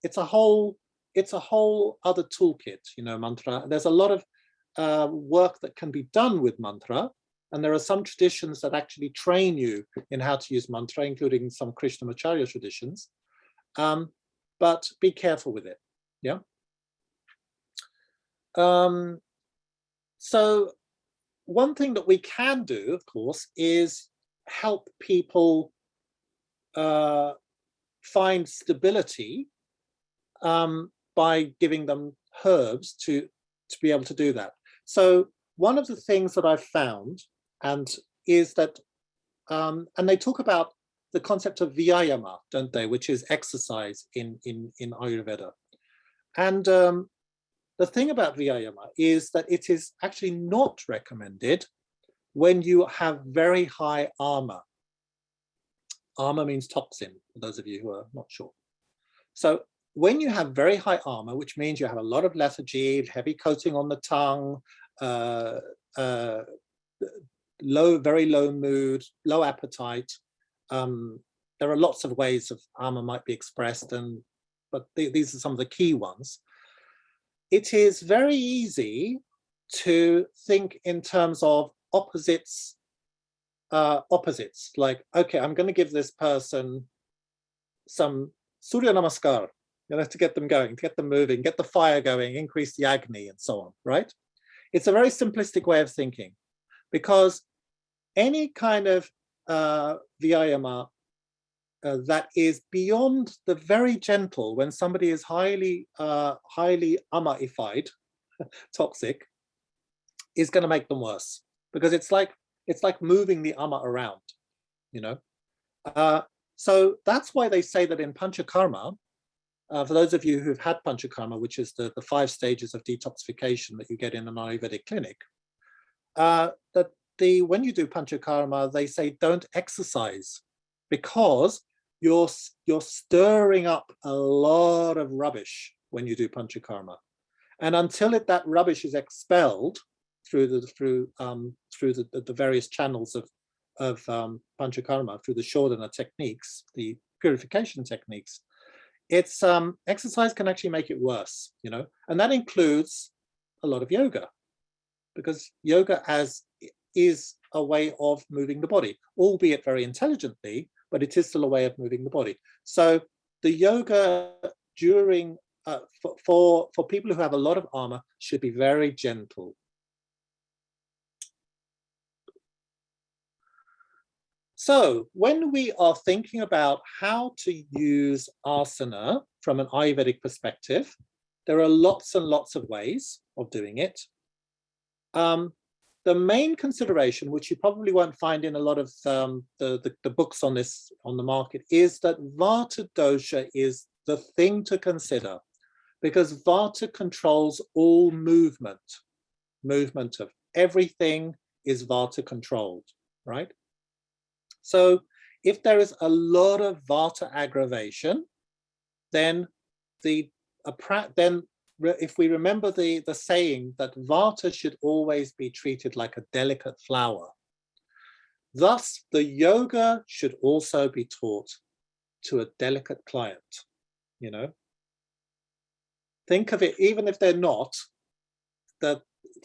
S2: it's a whole other toolkit, you know, mantra. There's a lot of work that can be done with mantra, and there are some traditions that actually train you in how to use mantra, including some Krishnamacharya traditions. But be careful with it, yeah. So one thing that we can do, of course, is help people find stability by giving them herbs to be able to do that. So one of the things that I've found is that, and they talk about the concept of vyayama, don't they, which is exercise in Ayurveda. And the thing about vyayama is that it is actually not recommended when you have very high ama. Ama means toxin, for those of you who are not sure. So when you have very high ama, which means you have a lot of lethargy, heavy coating on the tongue, very low mood, low appetite, there are lots of ways of ama might be expressed, but these are some of the key ones. It is very easy to think in terms of opposites, like, okay, I'm going to give this person some Surya Namaskar, you know, to get them going, to get them moving, get the fire going, increase the agni, and so on, right? It's a very simplistic way of thinking, because any kind of vyayama that is beyond the very gentle, when somebody is highly amaified, toxic, is going to make them worse, because it's like moving the ama around, you know. So that's why they say that in panchakarma, for those of you who've had panchakarma, which is the 5 stages of detoxification that you get in an Ayurvedic clinic, that when you do panchakarma, they say don't exercise, because you're stirring up a lot of rubbish when you do panchakarma, and until that rubbish is expelled through the various channels of panchakarma, through the shodhana techniques, the purification techniques, it's exercise can actually make it worse, you know, and that includes a lot of yoga, because yoga is a way of moving the body, albeit very intelligently, but it is still a way of moving the body. So the yoga during for people who have a lot of ama should be very gentle. So when we are thinking about how to use asana from an Ayurvedic perspective, there are lots and lots of ways of doing it. The main consideration, which you probably won't find in a lot of the books on this on the market, is that vata dosha is the thing to consider, because vata controls all movement. Movement of everything is vata controlled, right? So if there is a lot of vata aggravation, then if we remember the saying that vata should always be treated like a delicate flower, thus the yoga should also be taught to a delicate client, you know. Think of it, even if they're not,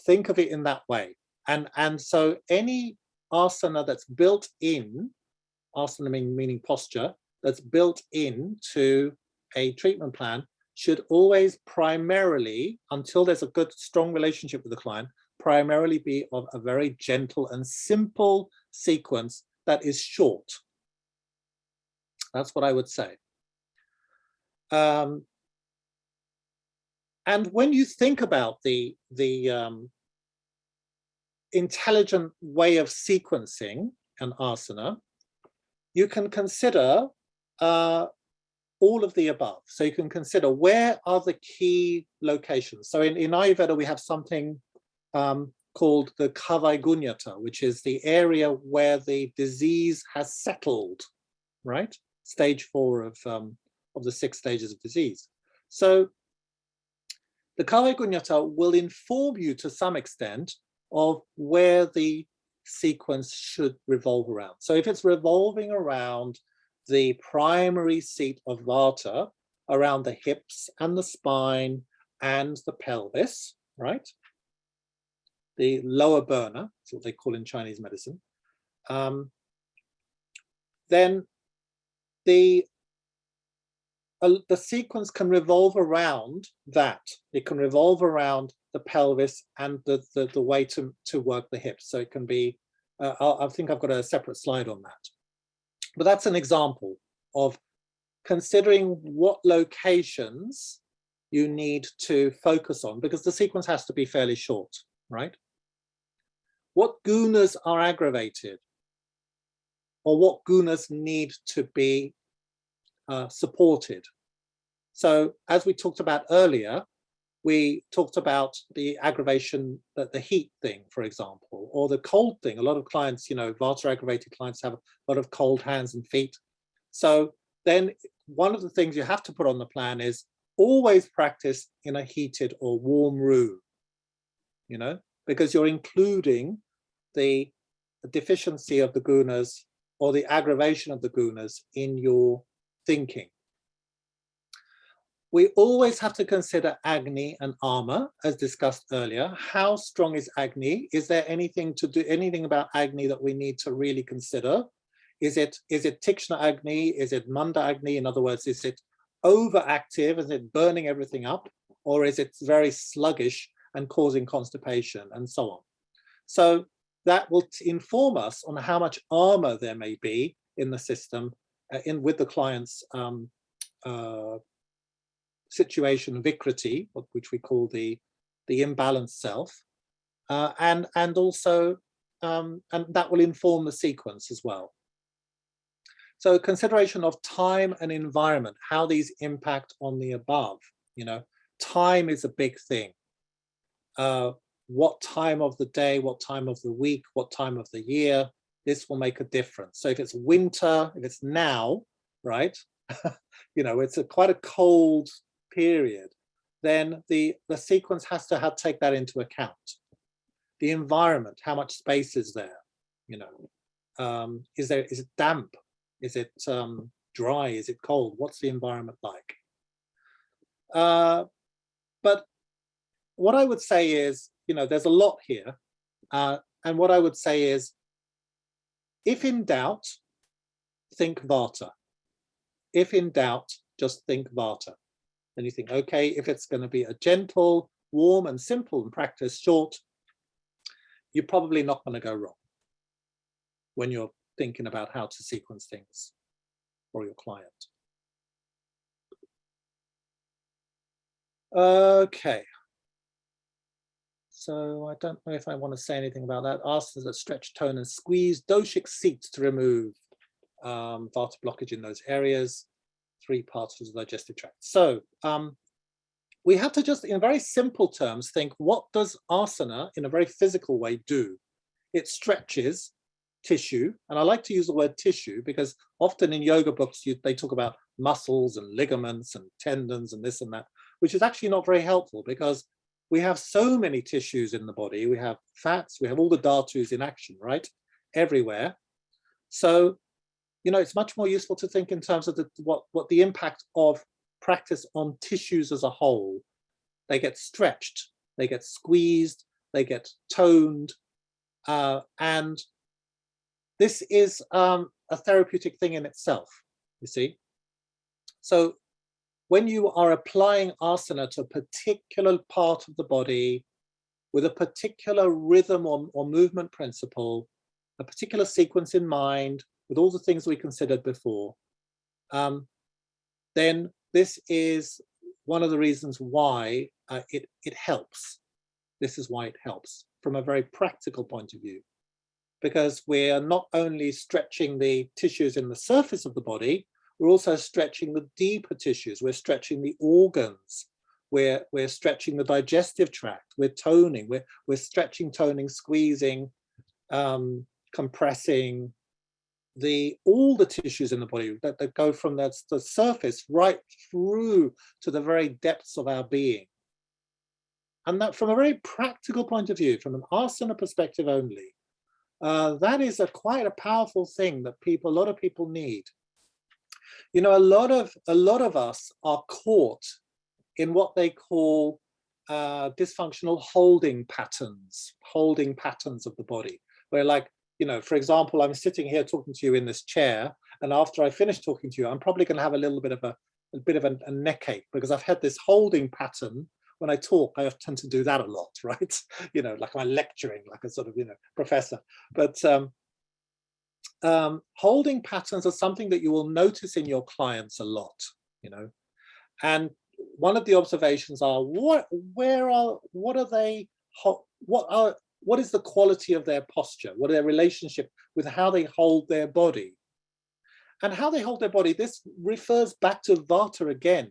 S2: think of it in that way. And so any asana that's built in, asana meaning posture, that's built into a treatment plan, should always primarily, until there's a good, strong relationship with the client, primarily be of a very gentle and simple sequence that is short. That's what I would say. And when you think about the intelligent way of sequencing an asana, you can consider all of the above. So you can consider where are the key locations. So in Ayurveda, we have something called the kavaigunyata, which is the area where the disease has settled, right? Stage 4 of the 6 stages of disease. So the kavaigunyata will inform you to some extent of where the sequence should revolve around. So if it's revolving around the primary seat of Vata, around the hips and the spine and the pelvis, right? The lower burner, that's what they call in Chinese medicine. Then the sequence can revolve around that. It can revolve around the pelvis and the way to work the hips. So it can be, I think I've got a separate slide on that. But that's an example of considering what locations you need to focus on, because the sequence has to be fairly short, right? What gunas are aggravated, or what gunas need to be supported. So as we talked about earlier, we talked about the aggravation, the heat thing, for example, or the cold thing. A lot of clients, you know, Vata aggravated clients have a lot of cold hands and feet. So then one of the things you have to put on the plan is always practice in a heated or warm room, you know, because you're including the deficiency of the gunas or the aggravation of the gunas in your thinking. We always have to consider Agni and Ama, as discussed earlier. How strong is Agni? Is there anything about Agni that we need to really consider? Is it Tikshna Agni? Is it Manda Agni? In other words, is it overactive? Is it burning everything up? Or is it very sluggish and causing constipation and so on? So that will inform us on how much Ama there may be in the system with the client's situation, vikriti, which we call the imbalanced self, and also and that will inform the sequence as well. So consideration of time and environment, how these impact on the above. You know, time is a big thing. What time of the day, what time of the week, what time of the year, this will make a difference. So if it's winter, if it's now, right, you know, it's quite a cold period, then the sequence has to take that into account. The environment, how much space is there, you know, is it damp, is it dry, is it cold, what's the environment like? But what I would say is, you know, there's a lot here, and what I would say is, if in doubt, think Vata. If in doubt, just think Vata. Then you think, okay, if it's going to be a gentle, warm and simple and practice short, you're probably not going to go wrong when you're thinking about how to sequence things for your client. Okay. So I don't know if I want to say anything about that. Asanas that stretch, tone and squeeze. Doshic seats to remove Vata blockage in those areas. 3 parts of the digestive tract. So we have to just, in very simple terms, think, what does asana in a very physical way do? It stretches tissue, and I like to use the word tissue because often in yoga books they talk about muscles and ligaments and tendons and this and that, which is actually not very helpful because we have so many tissues in the body. We have fats, we have all the dhatus in action, right? Everywhere. So, you know, it's much more useful to think in terms of what the impact of practice on tissues as a whole. They get stretched, they get squeezed, they get toned, and this is a therapeutic thing in itself, you see. So when you are applying asana to a particular part of the body with a particular rhythm or movement principle, a particular sequence in mind, with all the things we considered before, then this is one of the reasons why it helps. This is why it helps from a very practical point of view, because we're not only stretching the tissues in the surface of the body, we're also stretching the deeper tissues. We're stretching the organs. We're stretching the digestive tract. We're toning. We're stretching, toning, squeezing, compressing all the tissues in the body that go from the surface right through to the very depths of our being. And that, from a very practical point of view, from an asana perspective only, that is quite a powerful thing that a lot of people need. You know, a lot of us are caught in what they call dysfunctional holding patterns of the body, where, like, you know, for example, I'm sitting here talking to you in this chair, and after I finish talking to you, I'm probably going to have a little bit of a neck ache, because I've had this holding pattern. When I talk, I tend to do that a lot, right? You know, like I'm lecturing, like a sort of, you know, professor. But holding patterns are something that you will notice in your clients a lot, you know. And one of the observations are what is the quality of their posture? What are their relationship with how they hold their body? And how they hold their body, this refers back to Vata again,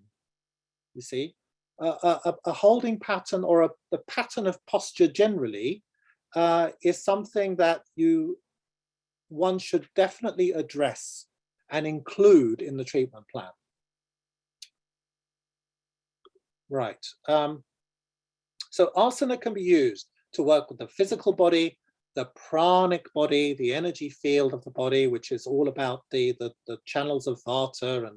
S2: you see. A holding pattern, or the pattern of posture generally, is something that one should definitely address and include in the treatment plan. Right. So asana can be used to work with the physical body, the pranic body, the energy field of the body, which is all about the channels of Vata,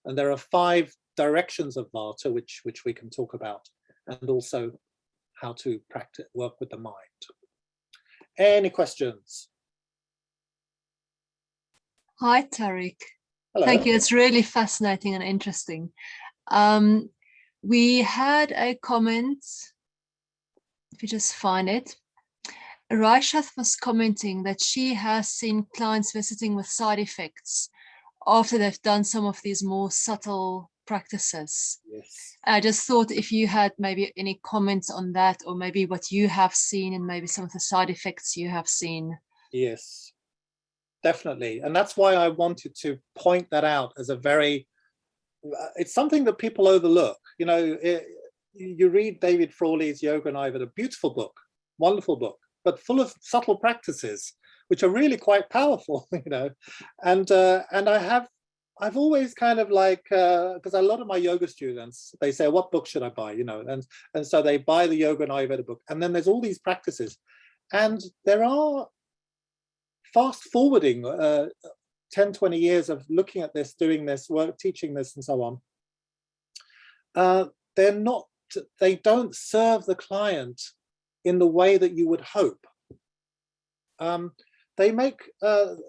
S2: and there are 5 directions of Vata which we can talk about, and also how to work with the mind. Any questions?
S3: Hi, Tarik.
S2: Hello.
S3: Thank you. It's really fascinating and interesting. We had a comment, if you just find it. Raishat was commenting that she has seen clients visiting with side effects after they've done some of these more subtle practices.
S2: Yes.
S3: I just thought if you had maybe any comments on that, or maybe what you have seen and maybe some of the side effects you have seen.
S2: Yes, definitely. And that's why I wanted to point that out as it's something that people overlook. You know, you read David Frawley's Yoga and Ayurveda, a beautiful book, wonderful book, but full of subtle practices, which are really quite powerful, you know. And I've always kind of like, because a lot of my yoga students, they say, what book should I buy, you know, and so they buy the Yoga and Ayurveda book, and then there's all these practices, and there are, fast forwarding 10, 20 years of looking at this, doing this work, teaching this, and so on, they don't serve the client in the way that you would hope. They make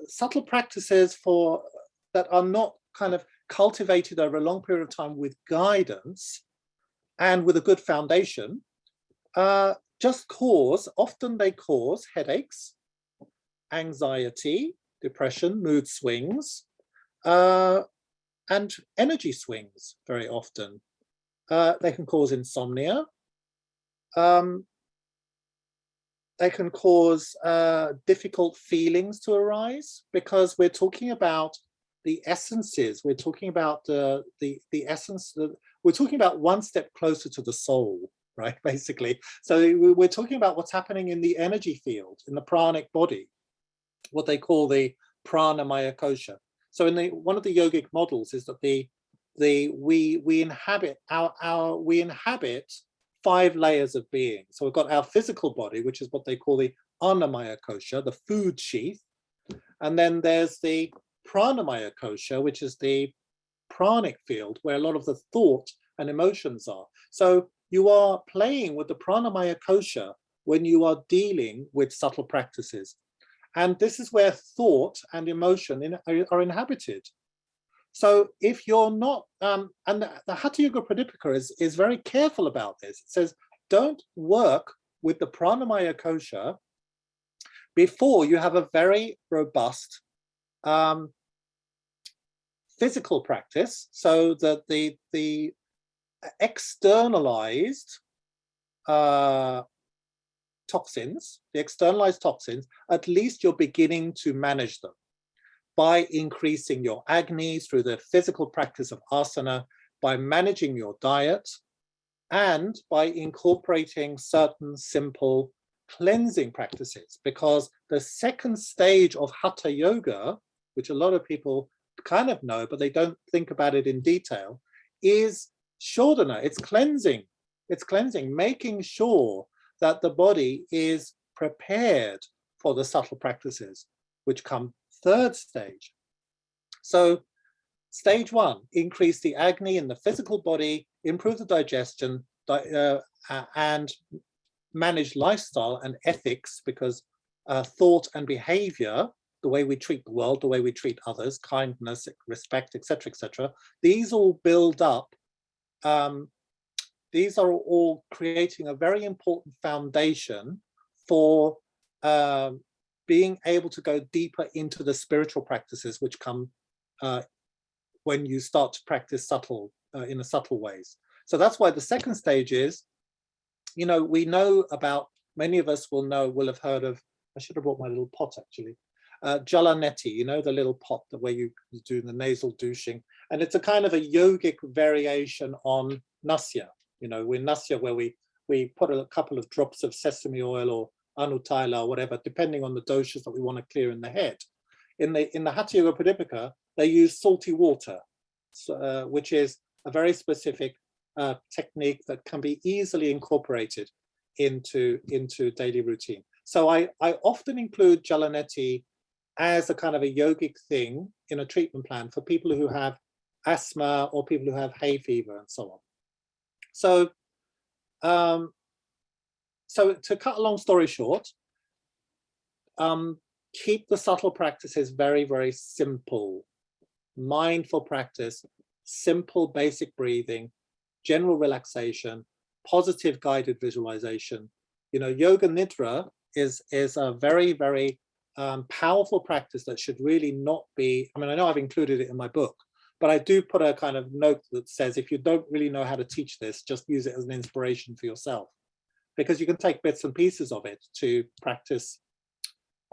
S2: subtle practices that are not kind of cultivated over a long period of time with guidance and with a good foundation, often they cause headaches, anxiety, depression, mood swings, and energy swings very often. They can cause insomnia. They can cause difficult feelings to arise, because we're talking about the essences. We're talking about the essence. We're talking about one step closer to the soul, right? Basically. So we're talking about what's happening in the energy field, in the pranic body, what they call the pranamaya kosha. So in one of the yogic models is that we inhabit we inhabit 5 layers of being. So we've got our physical body, which is what they call the annamaya kosha, the food sheath, and then there's the pranamaya kosha, which is the pranic field, where a lot of the thought and emotions are. So you are playing with the pranamaya kosha when you are dealing with subtle practices. And this is where thought and emotion are inhabited. So if you're not, and the Hatha Yoga Pradipika is very careful about this. It says, don't work with the pranamaya kosha before you have a very robust physical practice, so that the externalized toxins, the externalized toxins, at least you're beginning to manage them by increasing your agni through the physical practice of asana, by managing your diet, and by incorporating certain simple cleansing practices. Because the second stage of Hatha Yoga, which a lot of people kind of know, but they don't think about it in detail, is shodhana. It's cleansing. It's cleansing, making sure that the body is prepared for the subtle practices, which come third stage. So stage one, increase the agni in the physical body, improve the digestion, and manage lifestyle and ethics, because thought and behavior, the way we treat the world, the way we treat others, kindness, respect, etc., these all build up. These are all creating a very important foundation for being able to go deeper into the spiritual practices, which come when you start to practice subtle in a subtle ways. So that's why the second stage is, you know, we know about, many of us will have heard of, I should have brought my little pot actually, jalaneti, you know, the little pot where you do the nasal douching. And it's a kind of a yogic variation on nasya. You know, we're nasya, where we put a couple of drops of sesame oil or anutaila or whatever, depending on the doshas that we want to clear in the head. In the Hatha Yoga Pradipika, they use salty water, which is a very specific technique that can be easily incorporated into daily routine. So I often include jalaneti as a kind of a yogic thing in a treatment plan for people who have asthma or people who have hay fever and so on. So, so to cut a long story short, keep the subtle practices very, very simple. Mindful practice, simple basic breathing, general relaxation, positive guided visualization. You know, yoga nidra is a very, very powerful practice that should really not be, I mean, I know I've included it in my book, but I do put a kind of note that says, if you don't really know how to teach this, just use it as an inspiration for yourself, because you can take bits and pieces of it to practice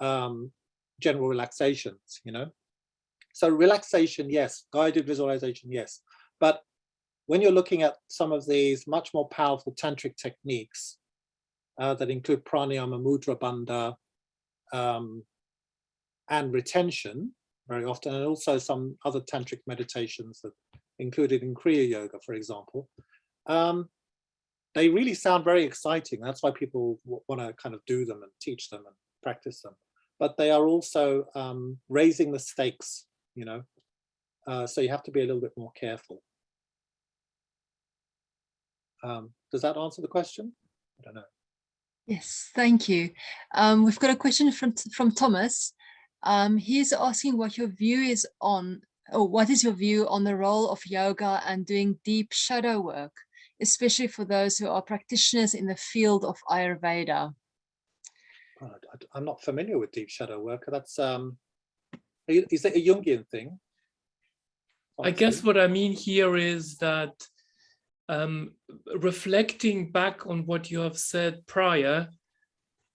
S2: general relaxations, you know. So relaxation, yes. Guided visualization, yes. But when you're looking at some of these much more powerful tantric techniques that include pranayama, mudra, bandha, and retention very often, and also some other tantric meditations that included in Kriya Yoga, for example, they really sound very exciting. That's why people want to kind of do them and teach them and practice them. But they are also raising the stakes, you know, so you have to be a little bit more careful. Does that answer the question? I don't know.
S3: Yes, thank you. We've got a question from Thomas. He's asking what your view is on, or what is your view on the role of yoga and doing deep shadow work, especially for those who are practitioners in the field of Ayurveda?
S2: I'm not familiar with deep shadow work. That's is it a Jungian thing?
S1: I guess what I mean here is that reflecting back on what you have said prior,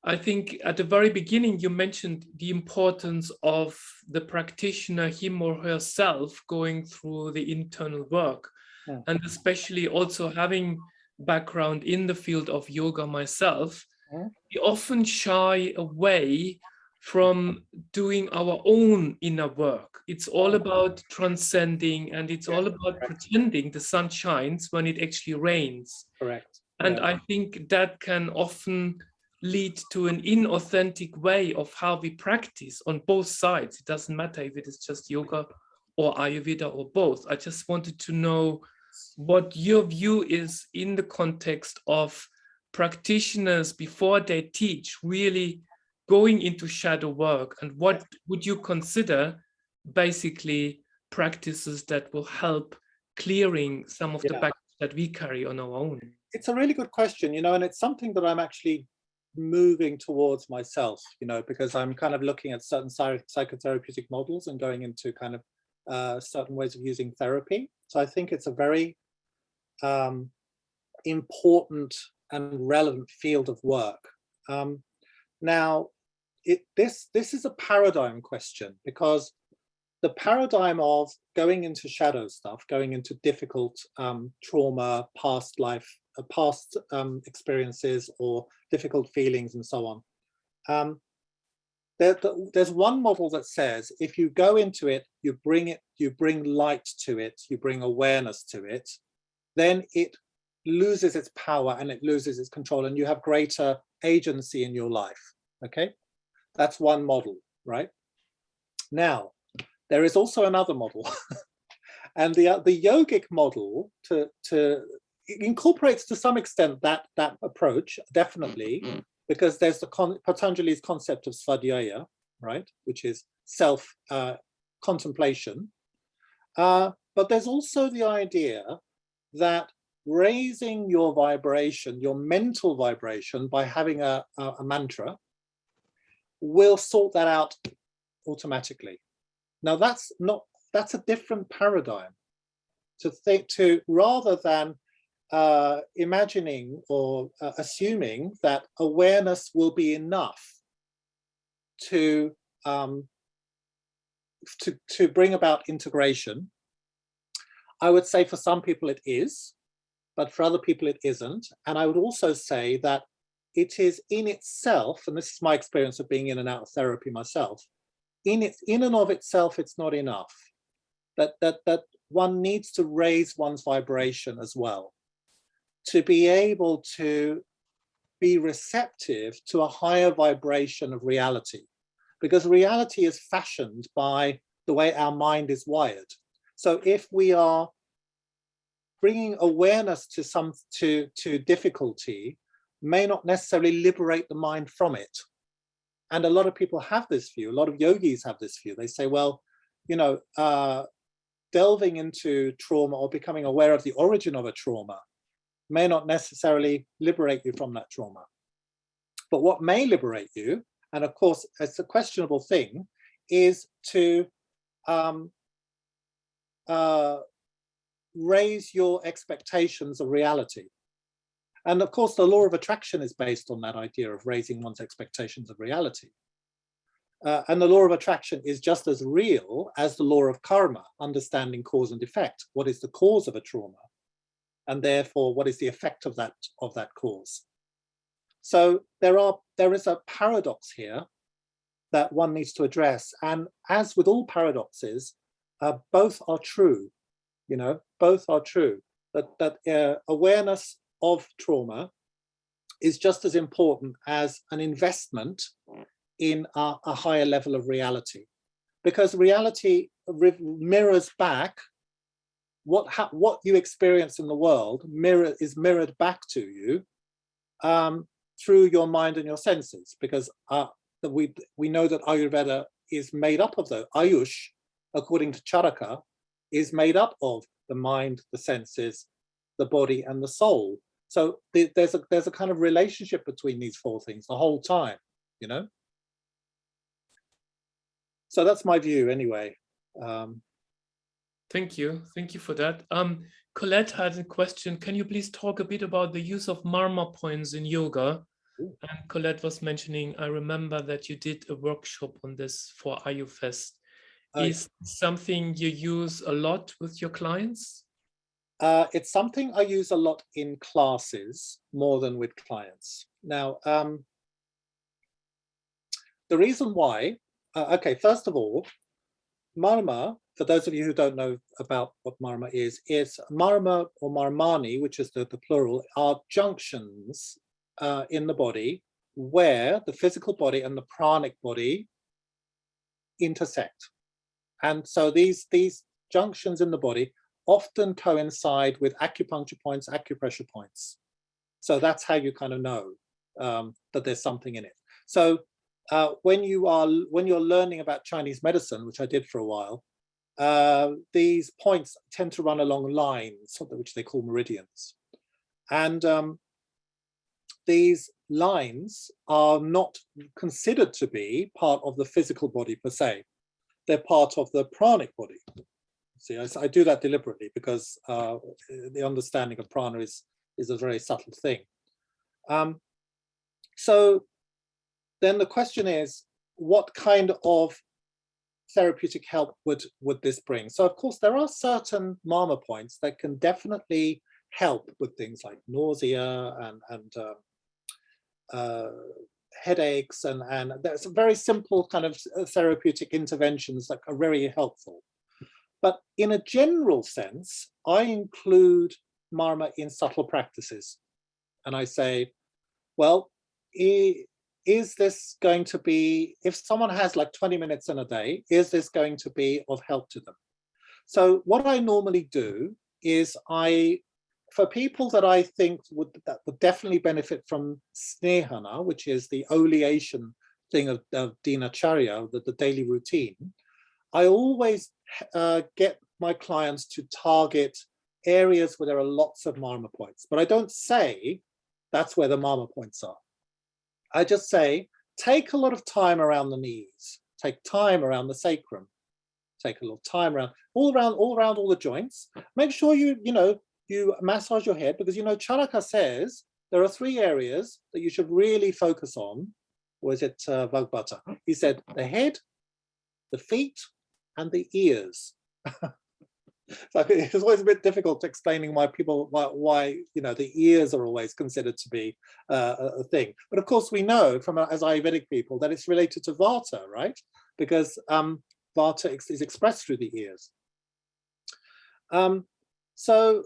S1: I think at the very beginning you mentioned the importance of the practitioner, him or herself, going through the internal work.
S2: Yeah.
S1: And especially also having background in the field of yoga myself, we often shy away from doing our own inner work. It's all about transcending, and it's all about pretending the sun shines when it actually rains.
S2: Correct.
S1: And I think that can often lead to an inauthentic way of how we practice on both sides. It doesn't matter if it is just yoga or Ayurveda or both. I just wanted to know what your view is in the context of practitioners before they teach really going into shadow work, and what would you consider basically practices that will help clearing some of the baggage that we carry on our own?
S2: It's a really good question, you know, and it's something that I'm actually moving towards myself, you know, because I'm kind of looking at certain psychotherapeutic models and going into kind of certain ways of using therapy. So I think it's a very important and relevant field of work. Now, this is a paradigm question, because the paradigm of going into shadow stuff, going into difficult trauma, past life, past experiences, or difficult feelings, and so on. There's one model that says if you go into it, you bring light to it, you bring awareness to it, then it loses its power and it loses its control, and you have greater agency in your life. Okay, that's one model, right? Now, there is also another model, and the yogic model incorporates to some extent that approach, definitely, because there's the Patanjali's concept of svadhyaya, right, which is self contemplation. But there's also the idea that raising your vibration, your mental vibration, by having a mantra, will sort that out automatically. Now that's a different paradigm. Rather than imagining or assuming that awareness will be enough to bring about integration, I would say for some people it is, but for other people it isn't. And I would also say that it is in itself, and this is my experience of being in and out of therapy myself, in and of itself, it's not enough. That one needs to raise one's vibration as well, to be able to be receptive to a higher vibration of reality, because reality is fashioned by the way our mind is wired. So if we are bringing awareness to difficulty, may not necessarily liberate the mind from it. And a lot of people have this view, a lot of yogis have this view. They say, well, you know, delving into trauma or becoming aware of the origin of a trauma may not necessarily liberate you from that trauma. But what may liberate you, and of course it's a questionable thing, is to raise your expectations of reality. And of course the law of attraction is based on that idea of raising one's expectations of reality. And the law of attraction is just as real as the law of karma, understanding cause and effect. What is the cause of a trauma? And therefore, what is the effect of that cause? So there is a paradox here that one needs to address. And as with all paradoxes, both are true. You know, both are true. That awareness of trauma is just as important as an investment in a higher level of reality, because reality mirrors back what you experience in the world is mirrored back to you through your mind and your senses, because we know that Ayurveda is made up of the Ayush, according to Charaka, is made up of the mind, the senses, the body, and the soul. So there's a kind of relationship between these four things the whole time, you know. So that's my view, anyway.
S1: Thank you for that. Colette had a question. Can you please talk a bit about the use of marma points in yoga?
S2: Ooh.
S1: And Colette was mentioning, I remember that you did a workshop on this for AyuFest. Is something you use a lot with your clients?
S2: It's something I use a lot in classes more than with clients. Now, the reason why, okay, first of all, marma, for those of you who don't know about what marma is marma or marmani, which is the plural, are junctions in the body where the physical body and the pranic body intersect. And so these junctions in the body often coincide with acupuncture points, acupressure points. So that's how you kind of know that there's something in it. So when you're learning about Chinese medicine, which I did for a while, these points tend to run along lines, which they call meridians. And these lines are not considered to be part of the physical body per se. They're part of the pranic body. See, I do that deliberately because the understanding of prana is a very subtle thing. So then the question is, what kind of therapeutic help would this bring? So of course, there are certain marma points that can definitely help with things like nausea and headaches, and there's very simple kind of therapeutic interventions that are very helpful. But in a general sense, I include marma in subtle practices. And I say, well, is this going to be, if someone has like 20 minutes in a day, is this going to be of help to them? So what I normally do is for people that I think would definitely benefit from shodhana, which is the oleation thing of dinacharya, the daily routine, I always get my clients to target areas where there are lots of marma points, but I don't say that's where the marma points are. I just say, take a lot of time around the knees, take time around the sacrum, take a little time around all around all the joints. Make sure you massage your head, because Charaka says there are 3 areas that you should really focus on. Or is it Bhagavata? He said the head, the feet, and the ears. So it's always a bit difficult explaining why the ears are always considered to be a thing. But of course, we know as Ayurvedic people that it's related to Vata, right? Because Vata is expressed through the ears. So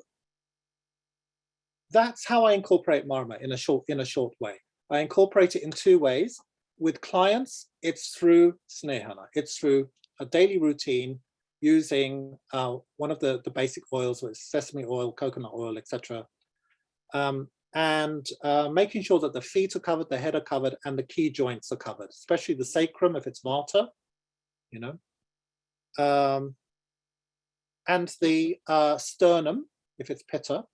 S2: that's how I incorporate marma in a short way. I incorporate it in 2 ways. With clients, it's through shodhana. It's through a daily routine using one of the basic oils, so it's sesame oil, coconut oil, etc. And making sure that the feet are covered, the head are covered, and the key joints are covered, especially the sacrum if it's vata, and the sternum if it's pitta,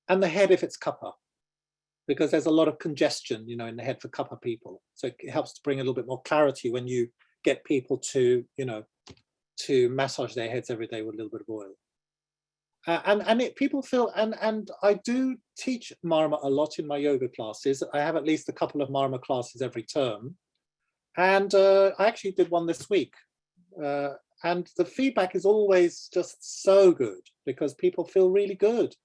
S2: and the head if it's kapha, because there's a lot of congestion, in the head for kapha people. So it helps to bring a little bit more clarity when you get people to massage their heads every day with a little bit of oil. People feel, and I do teach marma a lot in my yoga classes. I have at least a couple of marma classes every term. And I actually did one this week. And the feedback is always just so good because people feel really good.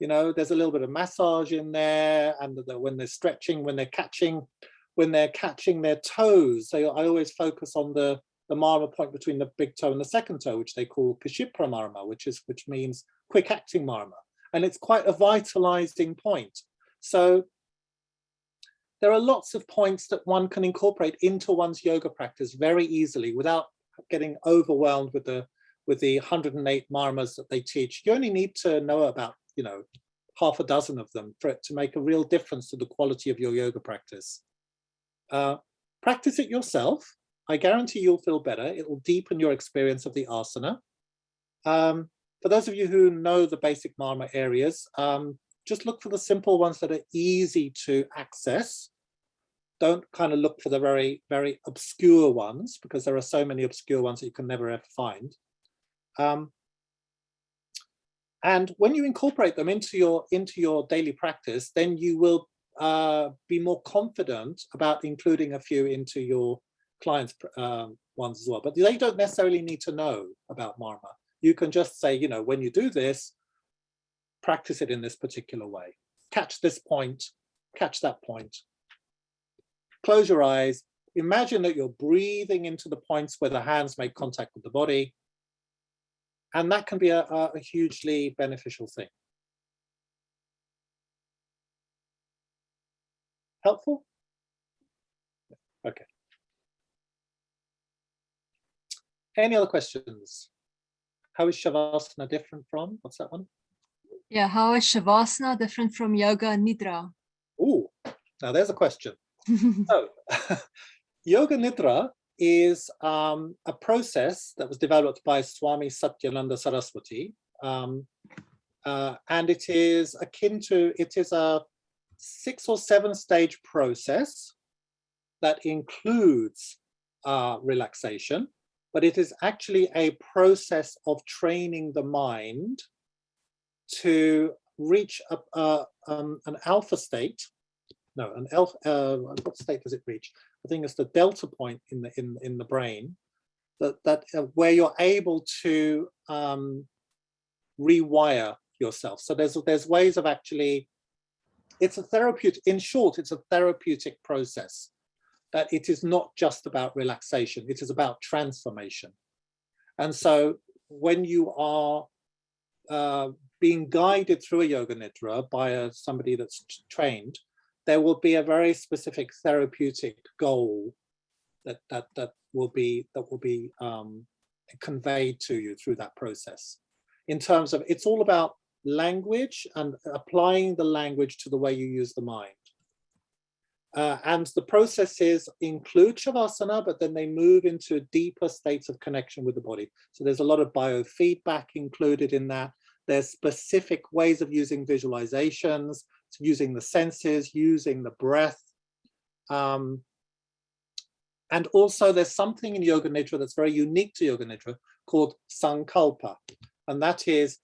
S2: There's a little bit of massage in there, and when they're stretching, when they're catching their toes, I always focus on the marma point between the big toe and the second toe, which they call Marma, which means quick acting marma. And it's quite a vitalizing point. So there are lots of points that one can incorporate into one's yoga practice very easily without getting overwhelmed with the 108 marmas that they teach. You only need to know about, half a dozen of them for it to make a real difference to the quality of your yoga practice. Practice it yourself. I guarantee you'll feel better. It will deepen your experience of the asana. For those of you who know the basic marma areas, just look for the simple ones that are easy to access. Don't kind of look for the very, very obscure ones, because there are so many obscure ones that you can never ever find. And when you incorporate them into your daily practice, then you will be more confident about including a few into your clients' ones as well. But they don't necessarily need to know about marma. You can just say, when you do this, practice it in this particular way. Catch this point, catch that point. Close your eyes. Imagine that you're breathing into the points where the hands make contact with the body. And that can be a hugely beneficial thing. Helpful? Okay. Any other questions? How is Shavasana different from, what's that one?
S3: Yeah, how is Shavasana different from Yoga Nidra?
S2: Oh, now there's a question. So, Yoga Nidra is a process that was developed by Swami Satyananda Saraswati. And it is a 6 or 7 stage process that includes relaxation, but it is actually a process of training the mind to reach an alpha state. No, an alpha. What state does it reach? I think it's the delta point in the brain that where you're able to rewire yourself. So there's ways of actually. It's a therapeutic. In short, it's a therapeutic process. That it is not just about relaxation. It is about transformation. And so when you are being guided through a yoga nidra by somebody that's trained, there will be a very specific therapeutic goal that will be conveyed to you through that process. In terms of, it's all about language and applying the language to the way you use the mind. And the processes include shavasana, but then they move into deeper states of connection with the body. So there's a lot of biofeedback included in that. There's specific ways of using visualizations, using the senses, using the breath. And also there's something in Yoga Nidra that's very unique to Yoga Nidra called sankalpa. And that is,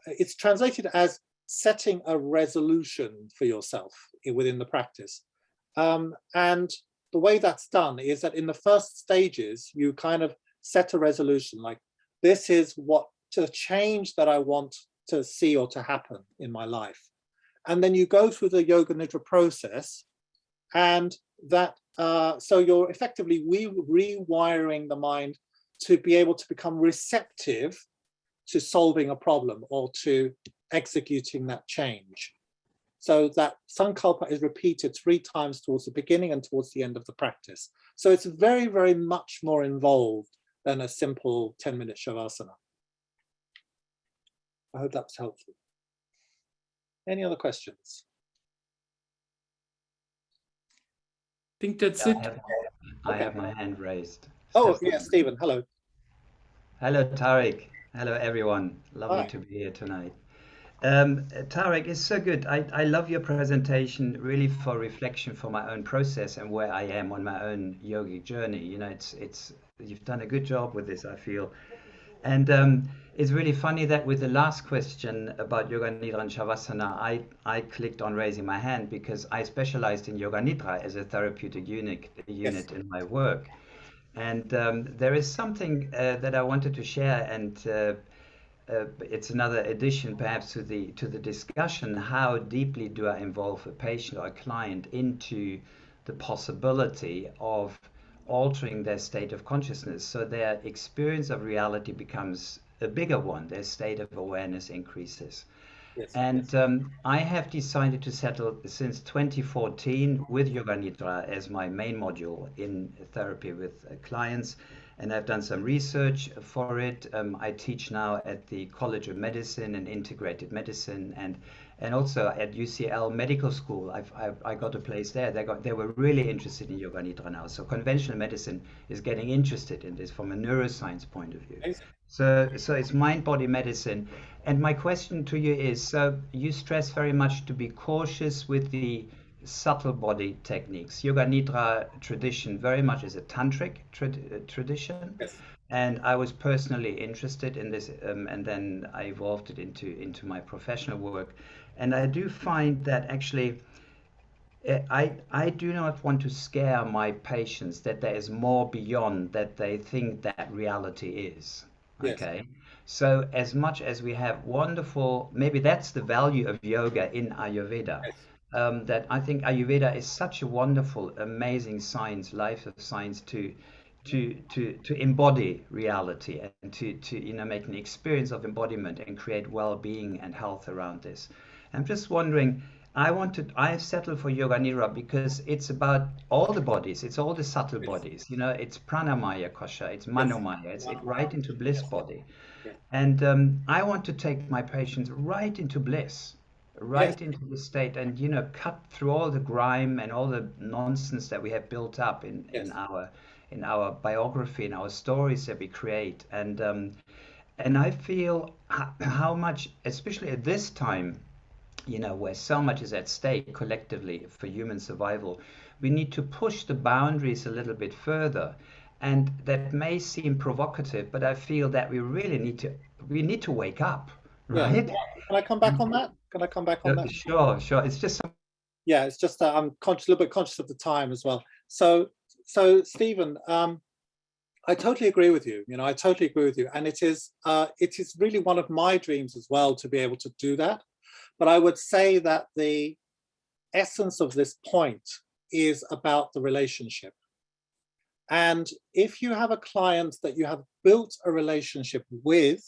S2: it's translated as setting a resolution for yourself within the practice. And the way that's done is that in the first stages, you kind of set a resolution, like this is what the change that I want to see or to happen in my life. And then you go through the Yoga Nidra process, and that, so you're effectively rewiring the mind to be able to become receptive to solving a problem or to executing that change. So that sankalpa is repeated 3 times towards the beginning and towards the end of the practice. So it's very, very much more involved than a simple 10-minute shavasana. I hope that was helpful. Any other questions?
S1: I think that's it.
S4: I have my hand raised.
S2: Oh, yeah, Stephen, hello.
S4: Hello, Tarik. Hello, everyone. Lovely
S2: Hi.
S4: to be here tonight. Tarik, it's so good. I love your presentation, really for reflection for my own process and where I am on my own yogic journey. You know, it's you've done a good job with this, I feel. And it's really funny that with the last question about Yoga Nidra and Shavasana, I clicked on raising my hand because I specialized in Yoga Nidra as a therapeutic unit
S2: Yes.
S4: in my work. And there is something that I wanted to share, and it's another addition perhaps to the discussion. How deeply do I involve a patient or a client into the possibility of altering their state of consciousness so their experience of reality becomes a bigger one, their state of awareness increases.
S2: Yes.
S4: And I have decided to settle since 2014 with Yoga Nidra as my main module in therapy with clients, and I've done some research for it. I teach now at the College of Medicine and Integrated Medicine, and also at UCL Medical School. I got a place there. They were really interested in Yoga Nidra now. So conventional medicine is getting interested in this from a neuroscience point of view. So it's mind-body medicine. And my question to you is, so you stress very much to be cautious with the subtle body techniques. Yoga Nidra tradition very much is a tantric tradition.
S2: Yes.
S4: And I was personally interested in this, and then I evolved it into my professional work. And I do find that actually I do not want to scare my patients that there is more beyond that they think that reality is.
S2: Yes.
S4: Okay. So as much as we have wonderful, maybe that's the value of yoga in Ayurveda.
S2: Yes.
S4: That I think Ayurveda is such a wonderful, amazing science, life of science to embody reality and to make an experience of embodiment and create well-being and health around this. I'm just wondering, I've settled for Yoga Nidra because it's about all the bodies, it's all the subtle bodies, it's pranamaya kosha, it's manomaya, it's right into bliss body. And I want to take my patients right into bliss, right into the state, and cut through all the grime and all the nonsense that we have built up in our biography, in our stories that we create. And I feel how much, especially at this time, where so much is at stake collectively for human survival, we need to push the boundaries a little bit further. And that may seem provocative, but I feel that we really need to wake up, right?
S2: I come back on that? Can I come back on that?
S4: Sure. It's just
S2: yeah, it's just that I'm a little bit conscious of the time as well. So Stephen, I totally agree with you. I totally agree with you, and it is really one of my dreams as well to be able to do that. But I would say that the essence of this point is about the relationship. And if you have a client that you have built a relationship with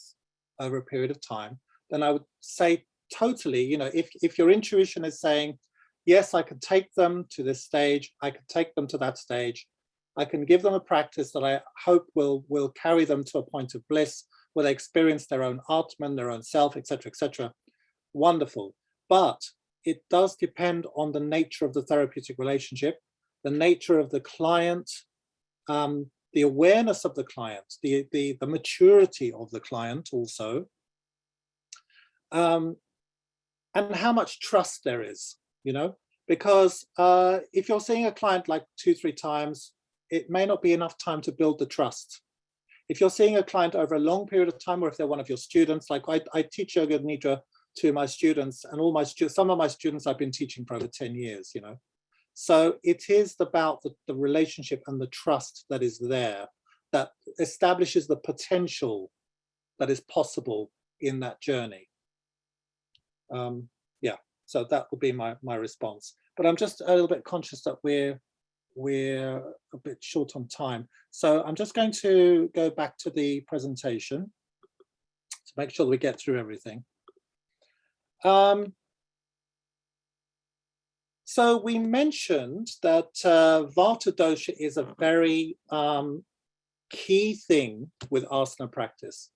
S2: over a period of time, then I would say totally, if your intuition is saying, yes, I can take them to this stage, I can take them to that stage, I can give them a practice that I hope will carry them to a point of bliss where they experience their own Atman, their own self, etc., etc. Wonderful. But it does depend on the nature of the therapeutic relationship, the nature of the client, the awareness of the client, the maturity of the client also, and how much trust there is, because if you're seeing a client like 2-3 times, it may not be enough time to build the trust. If you're seeing a client over a long period of time, or if they're one of your students, like I teach Yoga Nidra to my students, and some of my students I've been teaching for over 10 years, So it is about the relationship and the trust that is there that establishes the potential that is possible in that journey. Yeah, so that would be my response. But I'm just a little bit conscious that we're a bit short on time. So I'm just going to go back to the presentation to make sure that we get through everything. So we mentioned that Vata dosha is a very key thing with asana practice.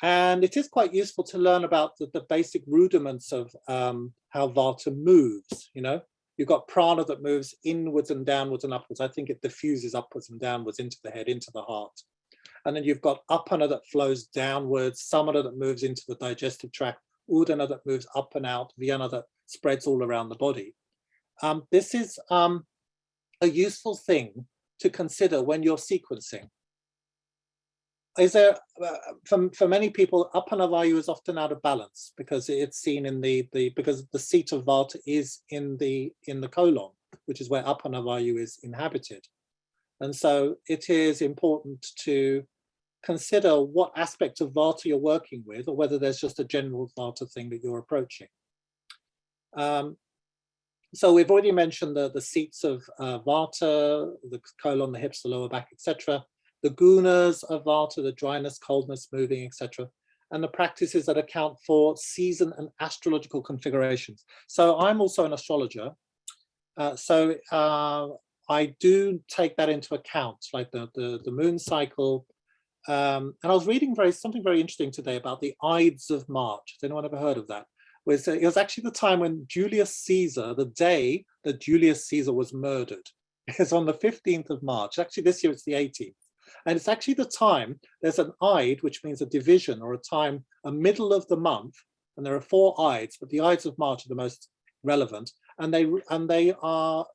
S2: And it is quite useful to learn about the basic rudiments of how Vata moves. You've got prana that moves inwards and downwards and upwards. I think it diffuses upwards and downwards into the head, into the heart. And then you've got apana that flows downwards, samana that moves into the digestive tract, udana that moves up and out, vyayama that spreads all around the body. This is a useful thing to consider when you're sequencing. Is there, for many people, apana vayu is often out of balance because it's seen in because the seat of Vata is in the colon, which is where apana vayu is inhabited. And so it is important to consider what aspect of Vata you're working with, or whether there's just a general Vata thing that you're approaching. So we've already mentioned the seats of Vata, the colon, the hips, the lower back, etc. The gunas of Vata, the dryness, coldness, moving, etc. And the practices that account for season and astrological configurations. So I'm also an astrologer. So I do take that into account, like the moon cycle. And I was reading something very interesting today about the Ides of March. Has anyone ever heard of that? It was actually the time when Julius Caesar, the day that Julius Caesar was murdered. It's on the 15th of March. Actually, this year it's the 18th. And it's actually the time, there's an Ide, which means a division or a time, a middle of the month. And there are 4 Ides, but the Ides of March are the most relevant. And they are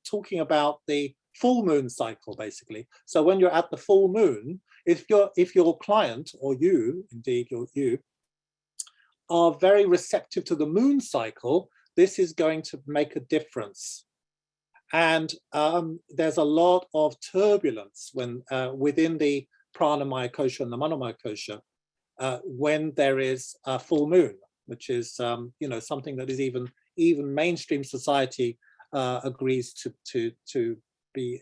S2: talking about the full moon cycle, basically. So when you're at the full moon, if your client, or you, indeed, you, are very receptive to the moon cycle, this is going to make a difference. And there's a lot of turbulence when within the pranamaya kosha and the manomaya kosha when there is a full moon, which is something that is even mainstream society agrees to be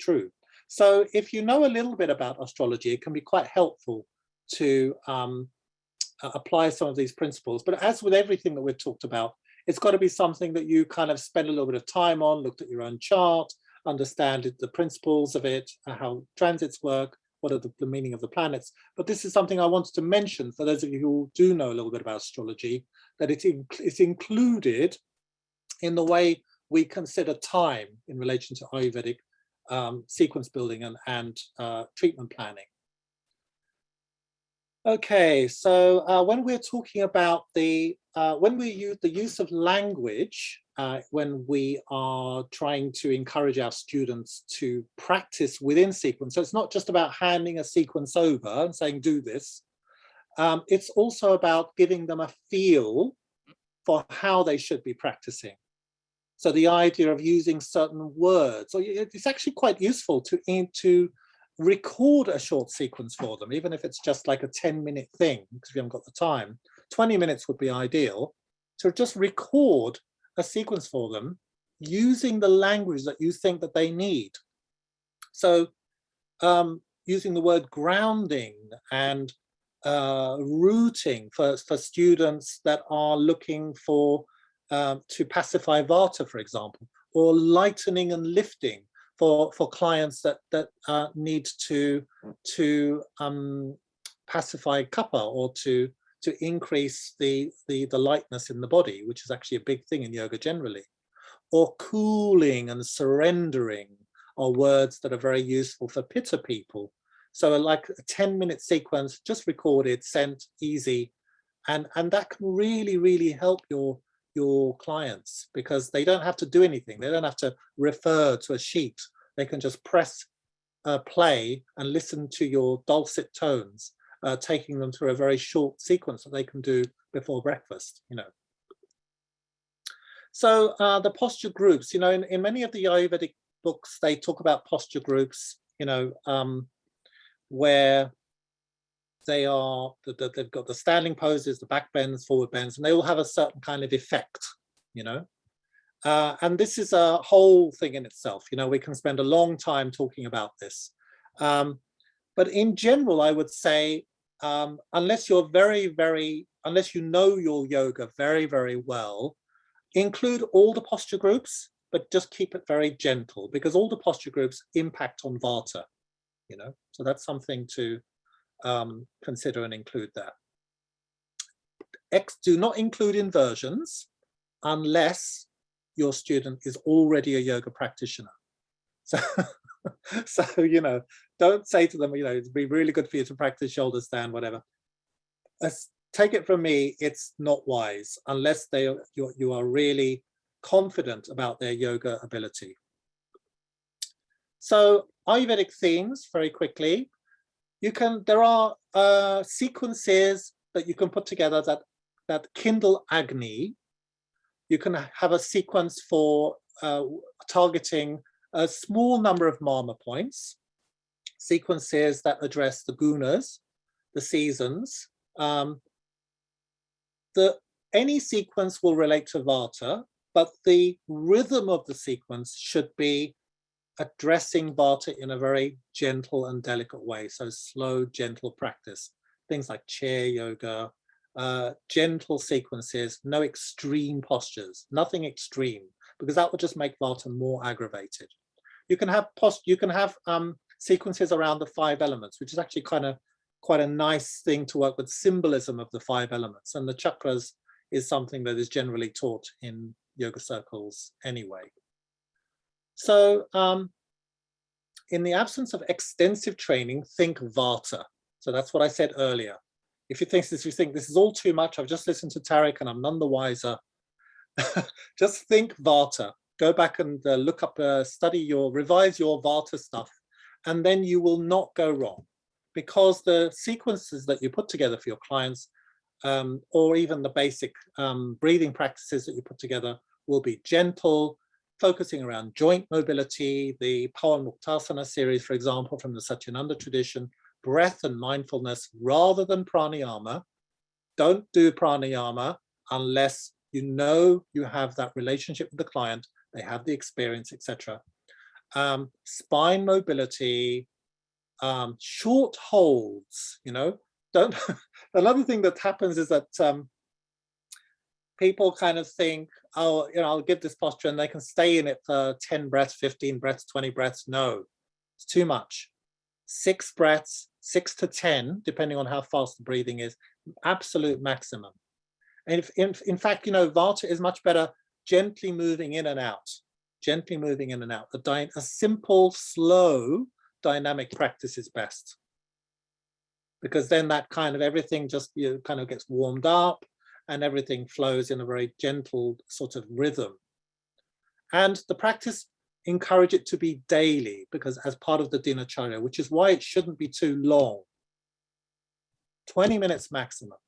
S2: true. So if you know a little bit about astrology, it can be quite helpful to apply some of these principles. But as with everything that we've talked about, it's got to be something that you kind of spend a little bit of time on, looked at your own chart, understand the principles of it, how transits work, what are the meaning of the planets. But this is something I wanted to mention for those of you who do know a little bit about astrology, that it's included in the way we consider time in relation to Ayurvedic sequence building and treatment planning. Okay, so when we're talking about when we use the use of language, when we are trying to encourage our students to practice within sequence, so it's not just about handing a sequence over and saying, do this. it's also about giving them a feel for how they should be practicing. So the idea of using certain words, or it's actually quite useful to record a short sequence for them, even if it's just like a 10-minute thing, because we haven't got the time. 20 minutes would be ideal. To just record a sequence for them using the language that you think that they need. So using the word grounding and rooting for students that are looking for to pacify vata, for example, or lightening and lifting for clients that need to pacify kapha, or to increase the lightness in the body, which is actually a big thing in yoga generally. Or cooling and surrendering are words that are very useful for pitta people. So like a 10-minute sequence, just recorded, sent, easy, and that can really, really help your clients, because they don't have to do anything. They don't have to refer to a sheet. They can just press play and listen to your dulcet tones, taking them through a very short sequence that they can do before breakfast, you know. So the posture groups, you know, in many of the Ayurvedic books, they talk about posture groups, you know, where they are, they've got the standing poses, the back bends, forward bends, and they all have a certain kind of effect, you know. And this is a whole thing in itself. You know, we can spend a long time talking about this. But in general, I would say, unless you're unless you know your yoga very, very well, include all the posture groups, but just keep it very gentle, because all the posture groups impact on vata, you know. So that's something to consider and include that. Do not include inversions unless your student is already a yoga practitioner. So, so you know, don't say to them, you know, it'd be really good for you to practice shoulder stand, whatever. Take it from me, it's not wise unless you are really confident about their yoga ability. So Ayurvedic themes, very quickly. There are sequences that you can put together that kindle Agni. You can have a sequence for targeting a small number of marma points, sequences that address the gunas, the seasons. Any sequence will relate to vata, but the rhythm of the sequence should be addressing vata in a very gentle and delicate way. So slow, gentle practice. Things like chair yoga, gentle sequences, no extreme postures, nothing extreme, because that would just make vata more aggravated. You can have sequences around the 5 elements, which is actually quite a nice thing to work with, symbolism of the 5 elements. And the chakras is something that is generally taught in yoga circles anyway. So in the absence of extensive training, think vata. So that's what I said earlier. If you think this is all too much, I've just listened to Tarik and I'm none the wiser, just think vata. Go back and look up, revise your vata stuff, and then you will not go wrong, because the sequences that you put together for your clients, or even the basic breathing practices that you put together, will be gentle, focusing around joint mobility. The Pawan Muktasana series, for example, from the Satyananda tradition, breath and mindfulness rather than pranayama. Don't do pranayama unless you know you have that relationship with the client, they have the experience, etc. Spine mobility, short holds, you know. Don't. Another thing that happens is that people kind of think, oh, you know, I'll give this posture and they can stay in it for 10 breaths, 15 breaths, 20 breaths. No, it's too much. 6 breaths, 6 to 10, depending on how fast the breathing is, absolute maximum. And in fact, you know, vata is much better gently moving in and out, gently moving in and out. A simple, slow, dynamic practice is best, because then that kind of everything just, you know, kind of gets warmed up and everything flows in a very gentle sort of rhythm. And the practice, encourage it to be daily, because as part of the dinacharya, which is why it shouldn't be too long. 20 minutes maximum,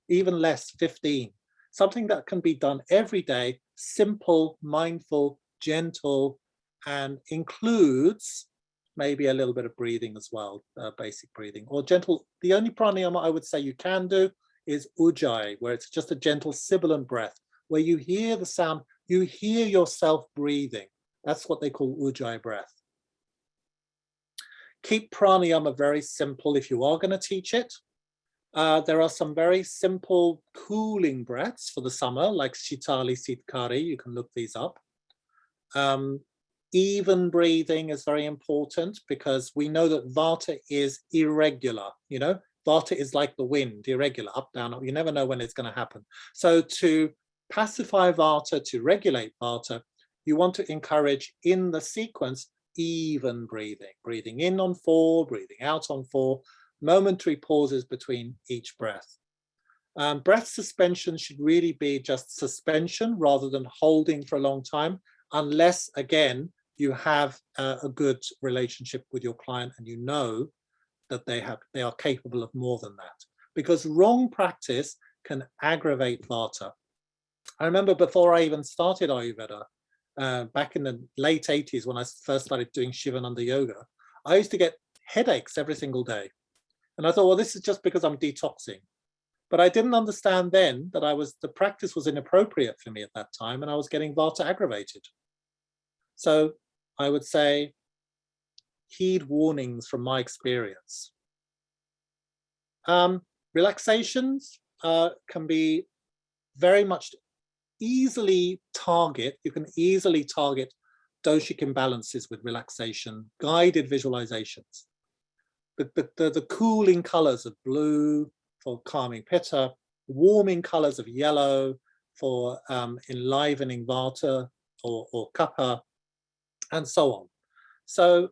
S2: even less, 15. Something that can be done every day, simple, mindful, gentle, and includes maybe a little bit of breathing as well, basic breathing, or gentle. The only pranayama I would say you can do is ujjayi, where it's just a gentle sibilant breath, where you hear the sound, you hear yourself breathing. That's what they call ujjayi breath. Keep pranayama very simple if you are going to teach it. There are some very simple cooling breaths for the summer, like shitali, sitkari. You can look these up. Even breathing is very important because we know that vata is irregular. Vata is like the wind, irregular, up, down, up. You never know when it's going to happen. So to pacify vata, to regulate vata, you want to encourage in the sequence even breathing. Breathing in on 4, breathing out on 4, momentary pauses between each breath. Breath suspension should really be just suspension rather than holding for a long time, unless, again, you have a good relationship with your client and you know that they are capable of more than that. Because wrong practice can aggravate vata. I remember before I even started Ayurveda, back in the late 80s when I first started doing Shivananda yoga, I used to get headaches every single day. And I thought, well, this is just because I'm detoxing. But I didn't understand then that the practice was inappropriate for me at that time, and I was getting vata aggravated. So I would say, heed warnings from my experience. Relaxations can be very much easily target. You can easily target doshic imbalances with relaxation, guided visualizations. The cooling colors of blue for calming pitta, warming colors of yellow for enlivening vata or kapha, and so on. So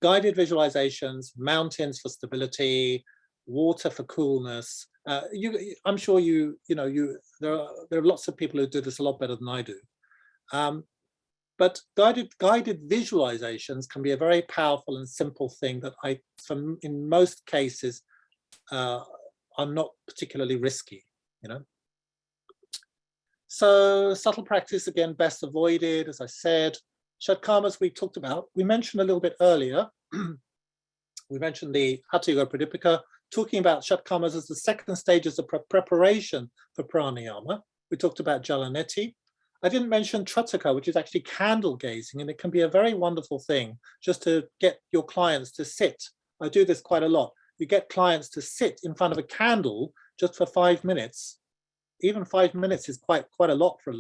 S2: guided visualizations, mountains for stability, water for coolness. I'm sure there are lots of people who do this a lot better than I do. But guided visualizations can be a very powerful and simple thing that in most cases are not particularly risky, So subtle practice, again, best avoided, as I said. Shatkarmas we talked about. We mentioned a little bit earlier. We mentioned the Hatha Yoga Pradipika, talking about shatkarmas as the second stages of preparation for pranayama. We talked about jalaneti. I didn't mention Charaka, which is actually candle gazing, and it can be a very wonderful thing just to get your clients to sit. I do this quite a lot. You get clients to sit in front of a candle just for 5 minutes. Even 5 minutes is quite a lot for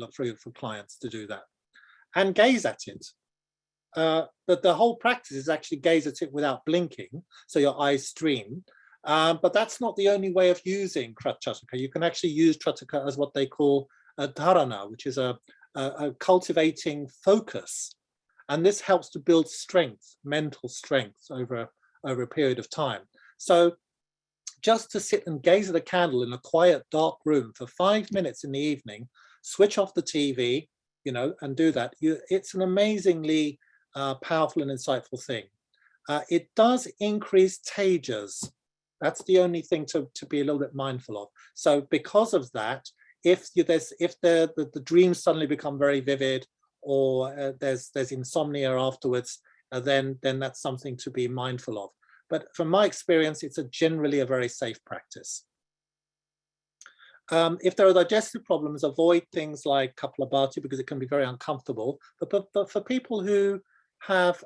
S2: clients to do that, and gaze at it. But the whole practice is actually gaze at it without blinking, so your eyes stream. But that's not the only way of using Charaka. You can actually use Charaka as what they call a dharana, which is a cultivating focus. And this helps to build strength, mental strength over a period of time. So just to sit and gaze at a candle in a quiet, dark room for 5 minutes in the evening, switch off the TV, and do that. It's an amazingly powerful and insightful thing. It does increase tejas. That's the only thing to be a little bit mindful of. So because of that, if the dreams suddenly become very vivid, or there's insomnia afterwards, then that's something to be mindful of. But from my experience, it's generally a very safe practice. If there are digestive problems, avoid things like kapalabhati because it can be very uncomfortable. But for people who are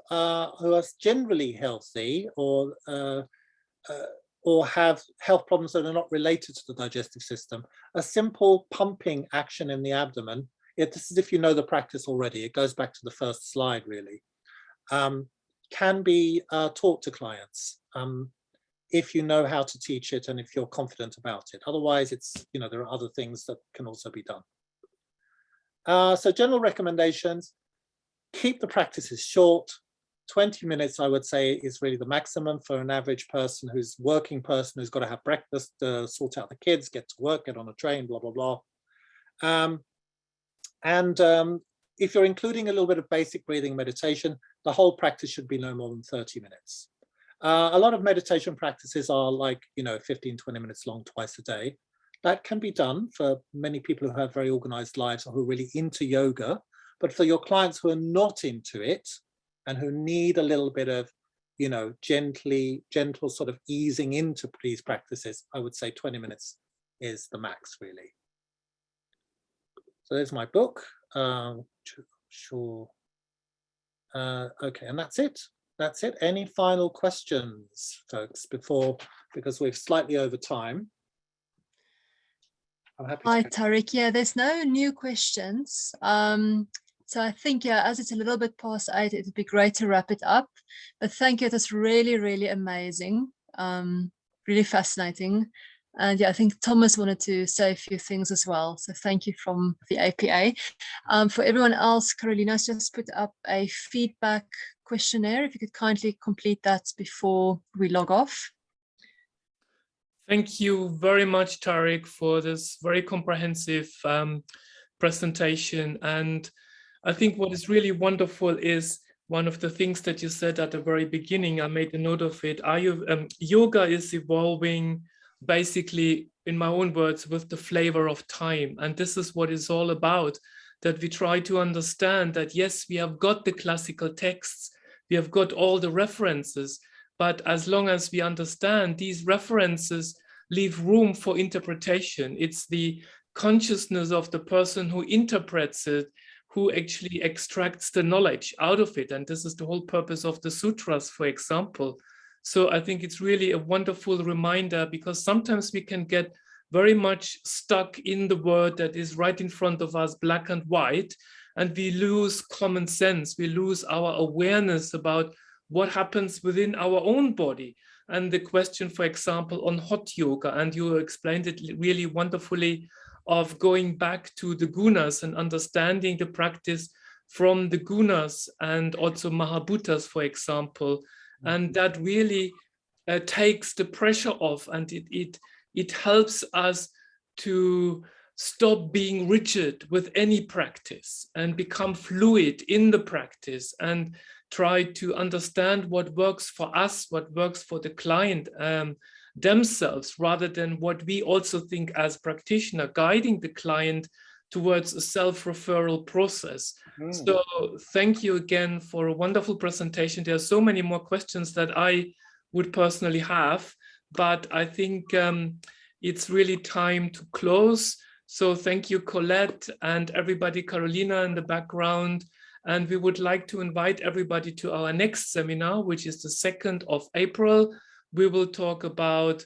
S2: generally healthy or have health problems that are not related to the digestive system, a simple pumping action in the abdomen, this is if you know the practice already, it goes back to the first slide really, can be taught to clients if you know how to teach it and if you're confident about it. Otherwise, there are other things that can also be done. So general recommendations, keep the practices short. 20 minutes, I would say, is really the maximum for an average person working person who's got to have breakfast, sort out the kids, get to work, get on a train, blah, blah, blah. If you're including a little bit of basic breathing meditation, the whole practice should be no more than 30 minutes. A lot of meditation practices are like, 15, 20 minutes long twice a day. That can be done for many people who have very organized lives or who are really into yoga. But for your clients who are not into it and who need a little bit of, gentle sort of easing into these practices, I would say 20 minutes is the max, really. So there's my book. Sure. Okay, and that's it. That's it. Any final questions, folks, because we're slightly over time? I'm happy to.
S3: Hi, Tarik. Yeah, there's no new questions. So I think, yeah, as it's a little bit past 8, it'd be great to wrap it up. But thank you. That's really, really amazing. Really fascinating. And yeah, I think Thomas wanted to say a few things as well. So thank you from the APA. For everyone else, Carolina's just put up a feedback questionnaire. If you could kindly complete that before we log off.
S1: Thank you very much, Tarik, for this very comprehensive presentation. And I think what is really wonderful is one of the things that you said at the very beginning. I made a note of it. Yoga is evolving, basically, in my own words, with the flavor of time. And this is what it's all about, that we try to understand that, yes, we have got the classical texts, we have got all the references, but as long as we understand these references leave room for interpretation. It's the consciousness of the person who interprets it, who actually extracts the knowledge out of it. And this is the whole purpose of the sutras, for example. So I think it's really a wonderful reminder, because sometimes we can get very much stuck in the word that is right in front of us, black and white, and we lose common sense. We lose our awareness about what happens within our own body. And the question, for example, on hot yoga, and you explained it really wonderfully, of going back to the gunas and understanding the practice from the gunas and also mahabhutas, for example. And that really takes the pressure off, and it helps us to stop being rigid with any practice and become fluid in the practice and try to understand what works for us, what works for the client themselves, rather than what we also think as practitioner, guiding the client towards a self-referral process. So thank you again for a wonderful presentation. There are so many more questions that I would personally have, but I think it's really time to close. So thank you, Colette, and everybody, Carolina in the background. And we would like to invite everybody to our next seminar, which is the 2nd of April. We will talk about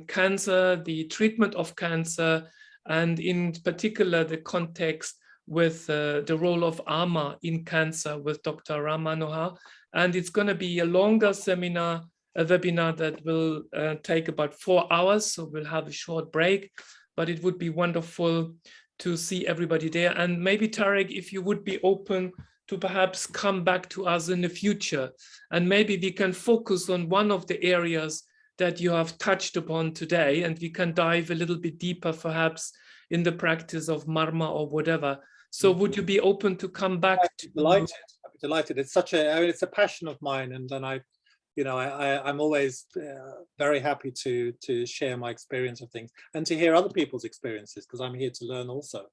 S1: cancer, the treatment of cancer, and in particular, the context with the role of arma in cancer with Dr. Ram Manohar. And it's going to be a longer seminar, a webinar that will take about 4 hours. So we'll have a short break, but it would be wonderful to see everybody there. And maybe, Tarik, if you would be open to perhaps come back to us in the future, and maybe we can focus on one of the areas that you have touched upon today, and we can dive a little bit deeper, perhaps in the practice of marma or whatever. So would you be open to come back?
S2: I'd be delighted. It's such a, it's a passion of mine, and then I'm always very happy to share my experience of things and to hear other people's experiences, because I'm here to learn also.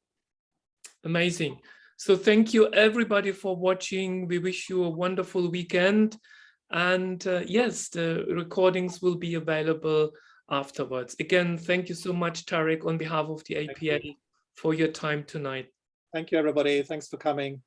S1: Amazing. So thank you everybody for watching. We wish you a wonderful weekend. And yes, the recordings will be available afterwards. Again, thank you so much, Tarik, on behalf of the APA for your time tonight.
S2: Thank you, everybody. Thanks for coming.